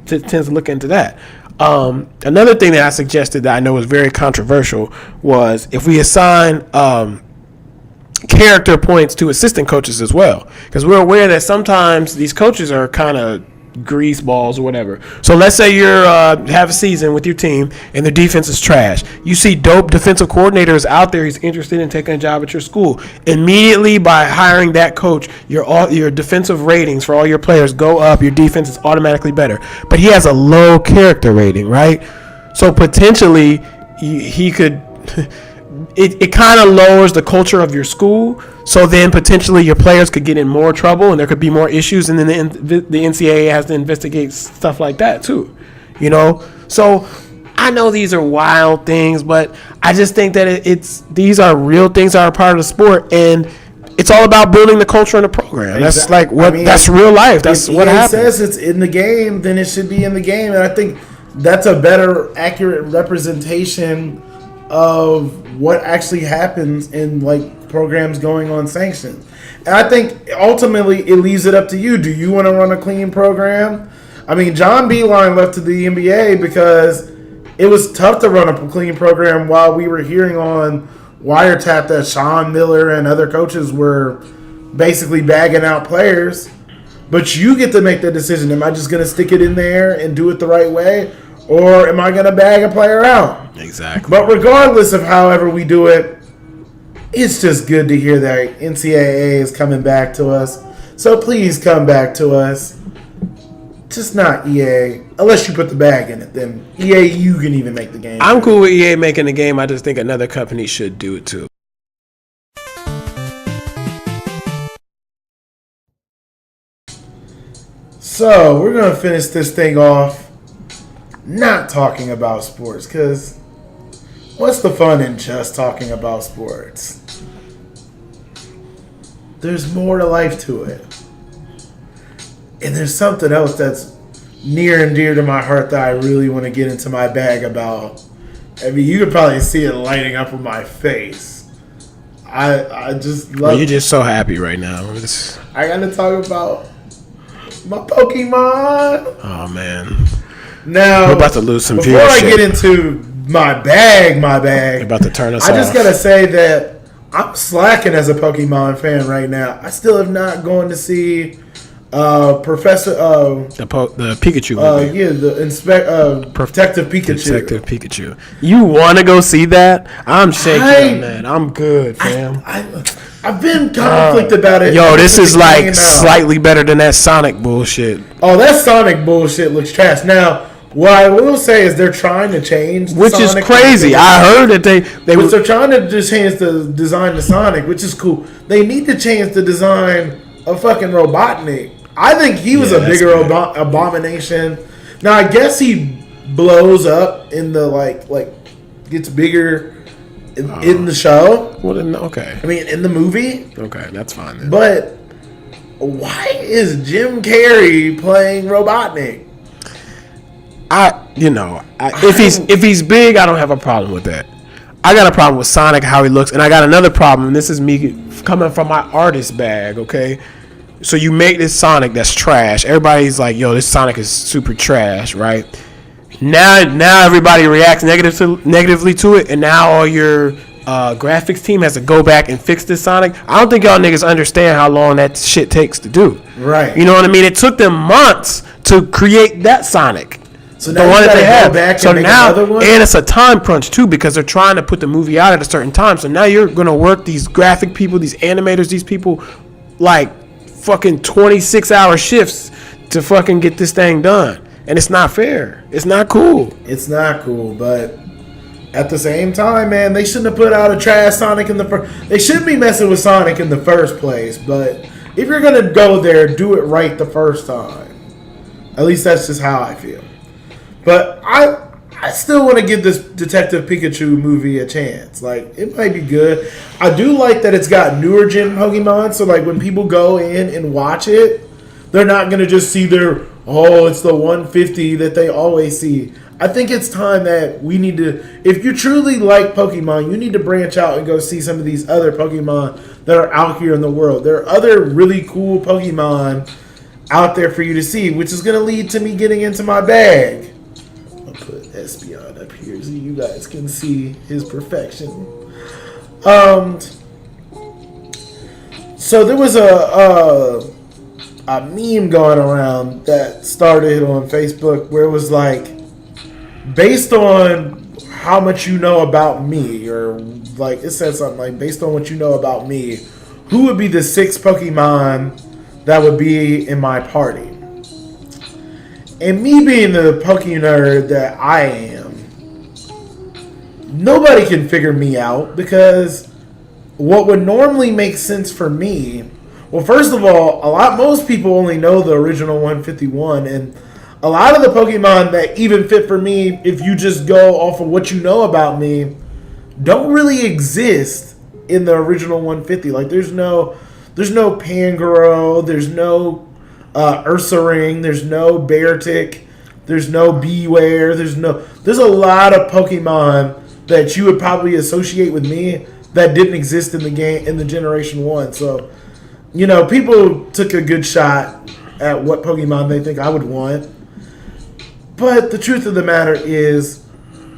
tends to look into that. Another thing that I suggested that I know was very controversial was if we assign character points to assistant coaches as well, because we're aware that sometimes these coaches are kind of grease balls or whatever. So let's say you have a season with your team and the defense is trash. You see dope defensive coordinators out there who's interested in taking a job at your school. Immediately by hiring that coach, your defensive ratings for all your players go up. Your defense is automatically better. But he has a low character rating, right? So potentially he could it kind of lowers the culture of your school. So then potentially your players could get in more trouble and there could be more issues, and then the NCAA has to investigate stuff like that too, So I know these are wild things, but I just think that these are real things that are part of the sport, and it's all about building the culture in the program. That's like that's real life. That's what happens. If it says it's in the game, then it should be in the game, and I think that's a better, accurate representation of what actually happens in programs going on sanctions. And I think ultimately it leaves it up to you. Do you want to run a clean program? I mean, John Beilein left to the NBA because it was tough to run a clean program while we were hearing on Wiretap that Sean Miller and other coaches were basically bagging out players. But you get to make the decision. Am I just going to stick it in there and do it the right way? Or am I going to bag a player out? Exactly. But regardless of however we do it, it's just good to hear that NCAA is coming back to us. So please come back to us. Just not EA. Unless you put the bag in it. Then EA, you can even make the game. I'm cool with EA making the game. I just think another company should do it too. So we're going to finish this thing off not talking about sports, because what's the fun in just talking about sports? There's more to life to it. And there's something else that's near and dear to my heart that I really want to get into my bag about. I mean, you could probably see it lighting up on my face. I just love You're just so happy right now. I got to talk about my Pokemon. Oh, man. Now, we're about to lose some viewership. Before I get into my bag, you're about to turn us off. I just gotta say that I'm slacking as a Pokemon fan right now. I still have not gone to see Professor the Pikachu movie. The Protective Pikachu. Detective Pikachu. You want to go see that? I'm shaking, man. I'm good, fam. I've been conflicted about it. Yo, this is slightly better than that Sonic bullshit. Oh, that Sonic bullshit looks trash. Now, what I will say is they're trying to change the which Sonic, is crazy. I heard that they're trying to just change the design to Sonic, which is cool. They need to change the design of fucking Robotnik. I think he was a bigger abomination. Now, I guess he blows up in the gets bigger in the show. Well, okay. I mean, in the movie. Okay, that's fine then. But why is Jim Carrey playing Robotnik? If he's big, I don't have a problem with that. I got a problem with Sonic, how he looks, and I got another problem. And this is me coming from my artist bag, okay? So you make this Sonic that's trash. Everybody's like, "Yo, this Sonic is super trash," right? Now everybody reacts negatively to it, and now all your graphics team has to go back and fix this Sonic. I don't think y'all niggas understand how long that shit takes to do. Right. You know what I mean? It took them months to create that Sonic. So now the one that they have. Back so and now, another one? And it's a time crunch too, because they're trying to put the movie out at a certain time. So now you're gonna work these graphic people, these animators, these people, like fucking 26-hour shifts to fucking get this thing done, and it's not fair. It's not cool. It's not cool, but At the same time, man, they shouldn't have put out a trash Sonic in the first. They shouldn't be messing with Sonic in the first place. But if you're gonna go there, do it right the first time. At least that's just how I feel. But I still want to give this Detective Pikachu movie a chance. Like, it might be good. I do like that it's got newer gen Pokemon. So, like, when people go in and watch it, they're not going to just see it's the 150 that they always see. I think it's time that we need to, if you truly like Pokemon, you need to branch out and go see some of these other Pokemon that are out here in the world. There are other really cool Pokemon out there for you to see, which is going to lead to me getting into my bag. I'll put Espeon up here so you guys can see his perfection. So there was a meme going around that started on Facebook where it was like, based on how much you know about me, or like it said something like, based on what you know about me, who would be the 6 Pokemon that would be in my party? And me being the Poke nerd that I am, nobody can figure me out, because what would normally make sense for me, well, first of all, most people only know the original 151, and a lot of the Pokemon that even fit for me, if you just go off of what you know about me, don't really exist in the original 150. Like, there's no Pangoro, there's no Ursaring, there's no Beartic, there's no Beware, there's a lot of Pokemon that you would probably associate with me that didn't exist in the game in the Generation 1. So, people took a good shot at what Pokemon they think I would want. But the truth of the matter is,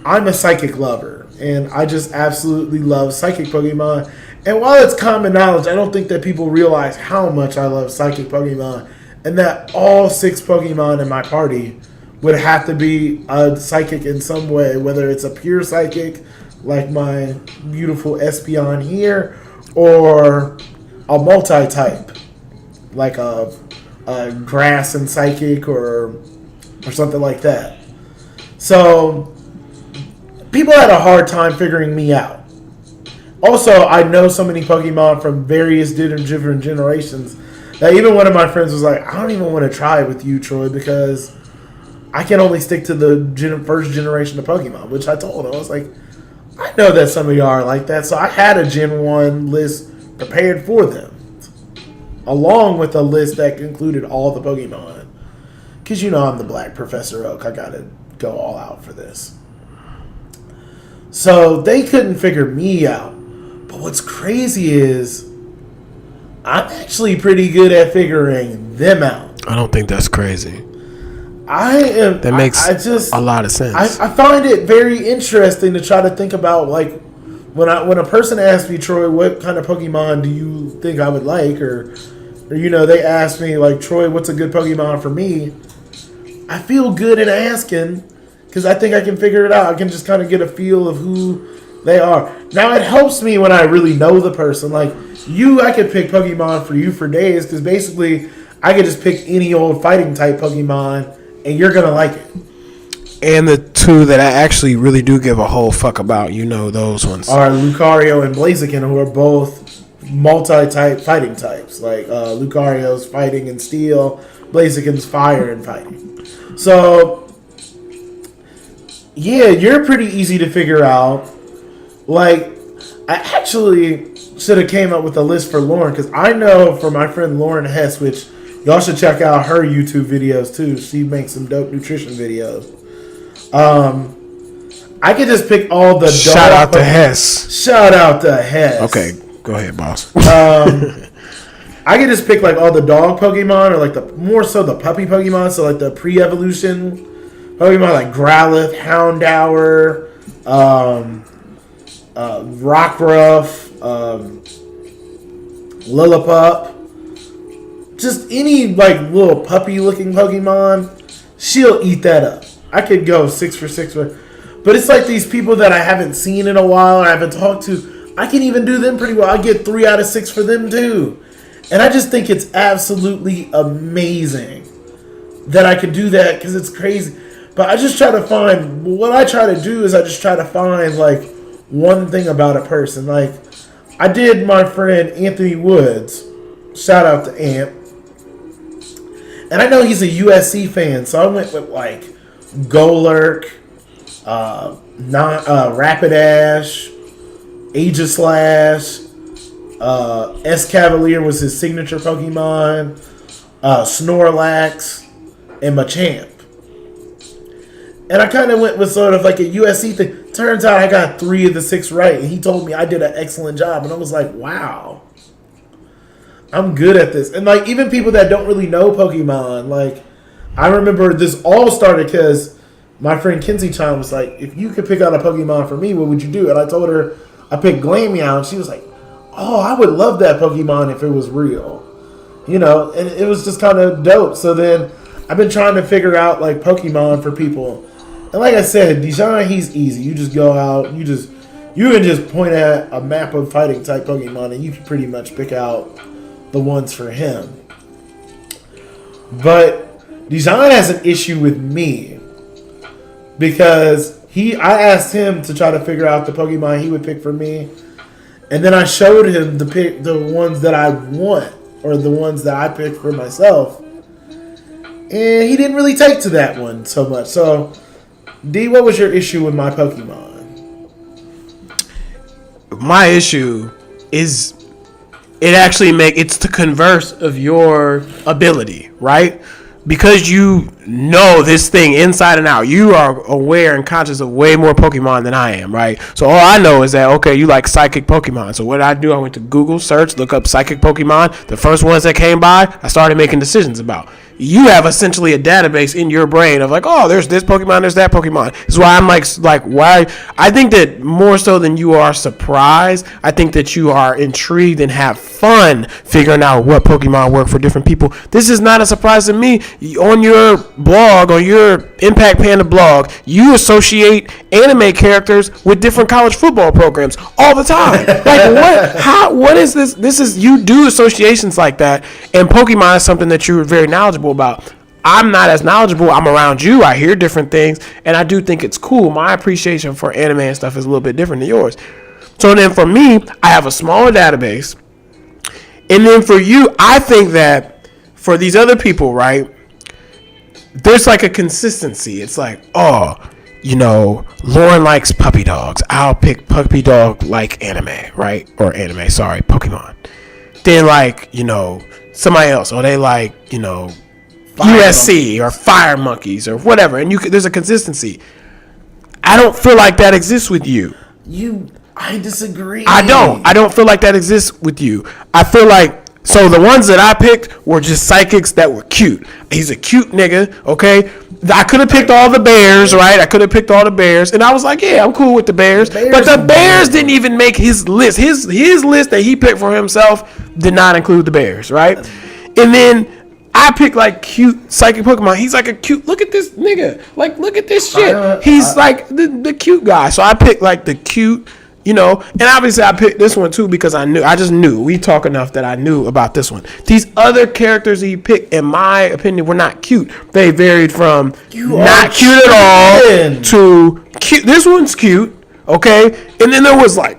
I'm a psychic lover, and I just absolutely love psychic Pokemon. And while it's common knowledge, I don't think that people realize how much I love psychic Pokemon, and that all 6 Pokemon in my party would have to be a psychic in some way, whether it's a pure psychic, like my beautiful Espeon here, or a multi-type, like a grass and psychic, or something like that. So people had a hard time figuring me out. Also, I know so many Pokemon from various different generations that even one of my friends was like, I don't even want to try with you, Troy, because I can only stick to the first generation of Pokemon, which I told him. I was like, I know that some of y'all are like that, so I had a Gen 1 list prepared for them, along with a list that included all the Pokemon. Because I'm the Black Professor Oak. I gotta go all out for this. So they couldn't figure me out. But what's crazy is I'm actually pretty good at figuring them out. I don't think that's crazy. That makes a lot of sense. I find it very interesting to try to think about, like, when a person asks me, Troy, what kind of Pokemon do you think I would like? Or they ask me, like, Troy, what's a good Pokemon for me? I feel good in asking, because I think I can figure it out. I can just kind of get a feel of who they are. Now, it helps me when I really know the person. Like, I could pick Pokemon for you for days, because basically, I could just pick any old fighting type Pokemon, and you're going to like it. And the 2 that I actually really do give a whole fuck about, those ones, are Lucario and Blaziken, who are both multi-type fighting types. Like, Lucario's fighting and steel, Blaziken's fire and fighting. So, yeah, you're pretty easy to figure out. Like, I actually should have came up with a list for Lauren, because I know for my friend Lauren Hess, which y'all should check out her YouTube videos too. She makes some dope nutrition videos. I could just pick all the Shout out to Hess. Okay, go ahead, boss. I could just pick, like, all the dog Pokemon, or, like, more so the puppy Pokemon. So, like, the pre-evolution Pokemon, like Growlithe, Houndour, Rockruff, Lillipup. Just any, like, little puppy-looking Pokemon, she'll eat that up. I could go 6 for 6 but it's like these people that I haven't seen in a while, or I haven't talked to, I can even do them pretty well. I get 3 out of 6 for them, too. And I just think it's absolutely amazing that I could do that, because it's crazy. But I just try to find, what I try to do is I just try to find, like, one thing about a person. Like, I did my friend Anthony Woods. Shout out to Amp. And I know he's a USC fan, so I went with, like, Golurk, Rapidash, Aegislash, Escavalier was his signature Pokemon, Snorlax, and Machamp. And I kind of went with sort of like a USC thing. Turns out I got 3 of the 6 right, and he told me I did an excellent job. And I was like, wow, I'm good at this. And like even people that don't really know Pokemon, like I remember this all started because my friend Kinsey Chan was like, if you could pick out a Pokemon for me, what would you do? And I told her I picked Glameow, and she was like, oh, I would love that Pokemon if it was real. You know, and it was just kind of dope. So then I've been trying to figure out like Pokemon for people. And like I said, Dijon, he's easy. You just go out, you can just point at a map of fighting type Pokemon and you can pretty much pick out the ones for him. But Dijon has an issue with me because I asked him to try to figure out the Pokemon he would pick for me, and then I showed him the ones that I want or the ones that I picked for myself, and he didn't really take to that one so much. So D, what was your issue with my Pokemon? My issue is it's the converse of your ability, right? Because you know this thing inside and out. You are aware and conscious of way more Pokemon than I am, right? So all I know is that, okay, you like psychic Pokemon. So what did I do? I went to Google search, look up psychic Pokemon. The first ones that came by, I started making decisions about. You have essentially a database in your brain of like, oh, there's this Pokemon, there's that Pokemon. This is why I'm like, why? I think that more so than you are surprised, I think that you are intrigued and have fun figuring out what Pokemon work for different people. This is not a surprise to me. On your blog, on your Impact Panda blog, you associate anime characters with different college football programs all the time. Like, what is this? This is, you do associations like that, and Pokemon is something that you're very knowledgeable about. I'm not as knowledgeable. I'm around you. I hear different things, and I do think it's cool. My appreciation for anime and stuff is a little bit different than yours. So then for me, I have a smaller database. And then for you, I think that for these other people, right, there's like a consistency. It's like, oh, you know, Lauren likes puppy dogs. I'll pick puppy dog like anime, right? Or anime, sorry, Pokemon. Then like, you know, somebody else, or they like, you know, USC or Fire Monkeys or whatever, and there's a consistency. I don't feel like that exists with you. I disagree. I don't feel like that exists with you. I feel like, so the ones that I picked were just psychics that were cute. He's a cute nigga, okay? I could have picked all the bears, right? I could have picked all the bears, and I was like, yeah, I'm cool with the bears. But the bears didn't even make his list. His list that he picked for himself did not include the bears, right? And then I picked like cute psychic Pokemon. He's like a cute, look at this nigga. Like, look at this shit. He's like the cute guy. So I picked like the cute, you know, and obviously I picked this one too because I just knew. We talk enough that I knew about this one. These other characters that he picked, in my opinion, were not cute. They varied from not cute at all to cute. This one's cute, okay? And then there was like,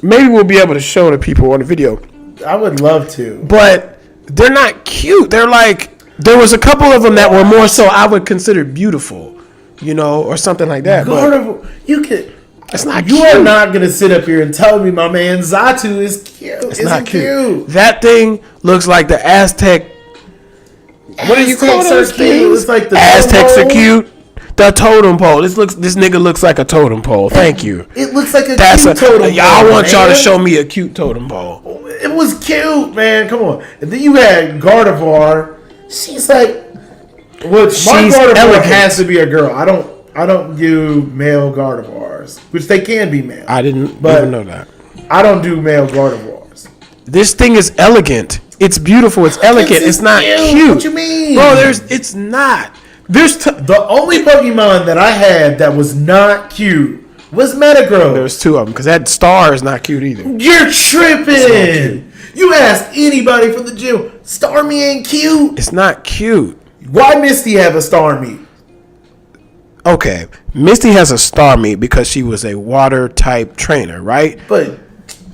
maybe we'll be able to show the people on the video. I would love to. But they're not cute. They're like, there was a couple of them that were more so I would consider beautiful, you know, or something like that. But you could. It's not you cute. You are not going to sit up here and tell me my man Zatu is cute. It's not cute. That thing looks like the Aztec. What do you call those things? It's like the Aztecs are cute. The totem pole. This nigga looks like a totem pole. Thank you. It looks like a cute totem pole. I want y'all to show me a cute totem pole. It was cute, man. Come on. And then you had Gardevoir. She's like, my Gardevoir elegant. Has to be a girl. I don't do male Gardevoirs, which they can be male. I didn't even know that. I don't do male Gardevoirs. This thing is elegant. It's beautiful. It's elegant. It's not cute. What you mean? Bro, it's not. The only Pokemon that I had that was not cute was Metagross. There's 2 of them, because that Star is not cute either. You're tripping. You ask anybody from the gym, Starmie ain't cute. It's not cute. Why Misty have a Starmie? Okay, Misty has a Starmie because she was a water type trainer, right? But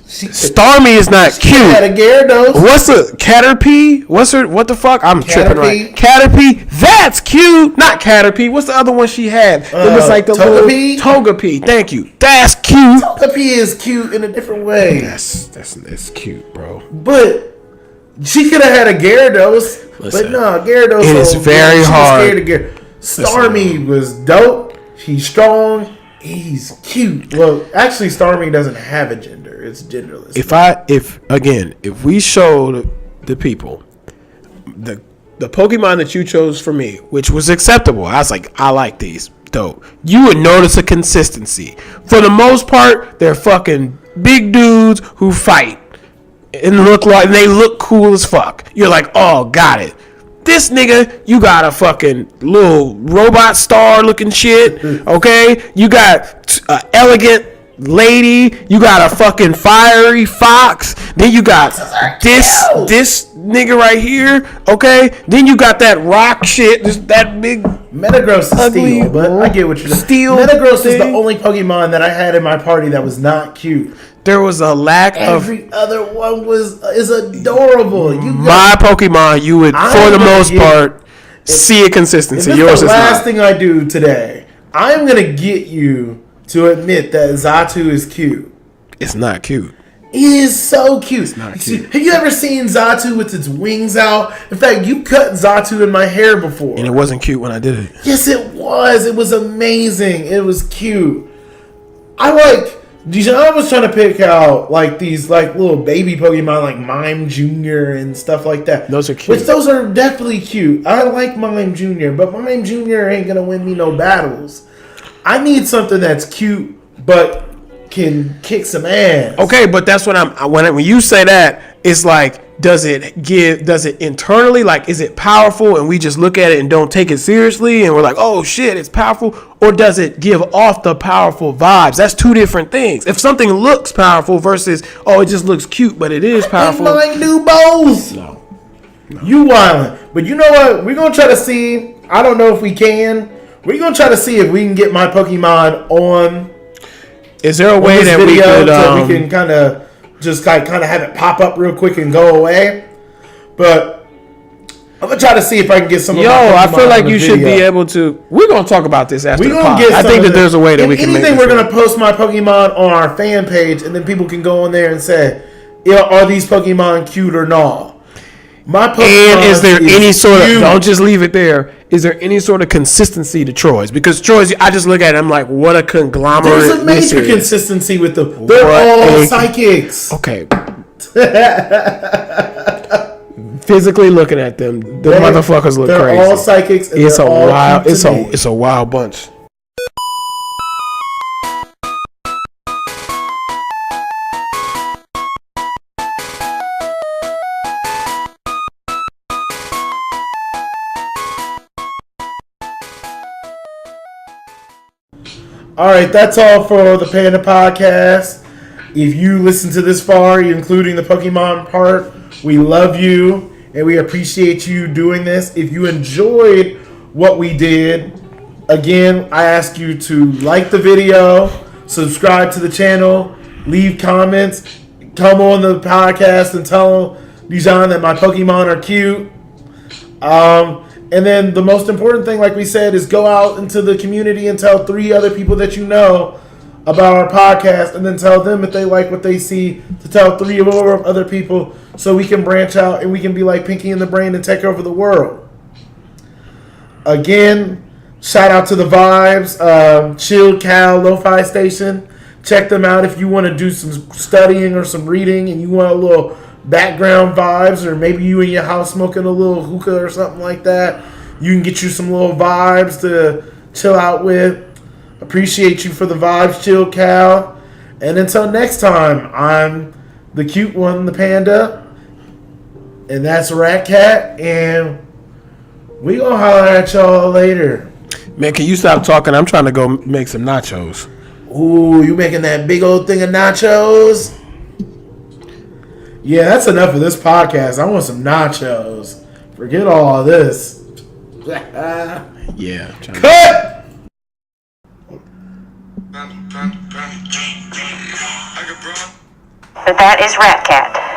Starmie is not cute. had a Gyarados. What's a Caterpie? What's her? What the fuck? I'm tripping right. Caterpie. That's cute. Not Caterpie. What's the other one she had? It was like the Togepi? little Togepi. Thank you. That's cute. Togepi is cute in a different way. That's cute, bro. But she could have had a Gyarados. Listen, but no, Gyarados. it is very hard. Starmie was dope. He's strong. He's cute. Well, actually, Starmie doesn't have a gender. It's genderless. If we showed the people the Pokemon that you chose for me, which was acceptable, I was like, I like these, dope. You would notice a consistency. For the most part, they're fucking big dudes who fight and they look cool as fuck. You're like, oh, got it. This nigga, you got a fucking little robot star looking shit, okay? You got an elegant lady. You got a fucking fiery fox. Then you got this nigga right here, okay? Then you got that rock shit, that big Metagross is steel, but I get what you're saying. Steel Metagross is the only Pokemon that I had in my party that was not cute. There was a lack Every other one is adorable. My Pokemon, you would, for the most part, see a consistency. Yours is the is last not. thing I do today. I'm gonna get you to admit that Xatu is cute. It's not cute. It is so cute. It's not cute. Have you ever seen Xatu with its wings out? In fact, you cut Xatu in my hair before. And it wasn't cute when I did it. Yes, it was. It was amazing. It was cute. Dijon was trying to pick out like these like little baby Pokemon like Mime Jr. and stuff like that. Those are cute. Those are definitely cute. I like Mime Jr., but Mime Jr. ain't gonna win me no battles. I need something that's cute but can kick some ass. Okay, but that's what when you say that, it's like, does it internally, like, is it powerful and we just look at it and don't take it seriously and we're like, oh shit, it's powerful? Or does it give off the powerful vibes? That's two different things. If something looks powerful versus, oh, it just looks cute, but it is powerful. I might do both. No. You wildin'. But you know what? We're going to try to see. I don't know if we can. We're going to try to see if we can get my Pokemon on. Is there a way that we could... so we can kind of just kind of have it pop up real quick and go away. But I'm going to try to see if I can get some of my Pokemon I feel like on you the should video. be able to... We're going to talk about this after the pod. I think that there's a way that we can make this we're going work. to post my Pokemon on our fan page, and then people can go on there and say, yeah, are these Pokemon cute or not? My Pokemon and is there any sort of... cute. Don't just leave it there. Is there any sort of consistency to Troy's? Because Troy's, I just look at it, I'm like, what a conglomerate. There's a major consistency with them. They're all psychics. Okay. Physically looking at them, the motherfuckers look they're crazy. They're all psychics. And it's a all wild. cute to me. It's a wild bunch. All right, that's all for the Panda Podcast. If you listen to this far, including the Pokemon part, we love you and we appreciate you doing this. If you enjoyed what we did, again, I ask you to like the video, subscribe to the channel, leave comments, come on the podcast and tell Dijon that my Pokemon are cute. And then the most important thing, like we said, is go out into the community and tell 3 other people that you know about our podcast, and then tell them if they like what they see to tell 3 or more other people, so we can branch out and we can be like Pinky and the Brain and take over the world. Again, shout out to the Vibes, Chill Cal Lo-Fi Station. Check them out if you want to do some studying or some reading and you want a little background vibes, or maybe you in your house smoking a little hookah or something like that. You can get you some little vibes to chill out with. Appreciate you for the vibes, Chill Cal. And until next time, I'm the cute one, the Panda, and that's Rat Cat, and we gonna holler at y'all later. Man, can you stop talking? I'm trying to go make some nachos. Ooh, you making that big old thing of nachos? Yeah, that's enough of this podcast. I want some nachos. Forget all this. Yeah. Cut! That is Rat Cat.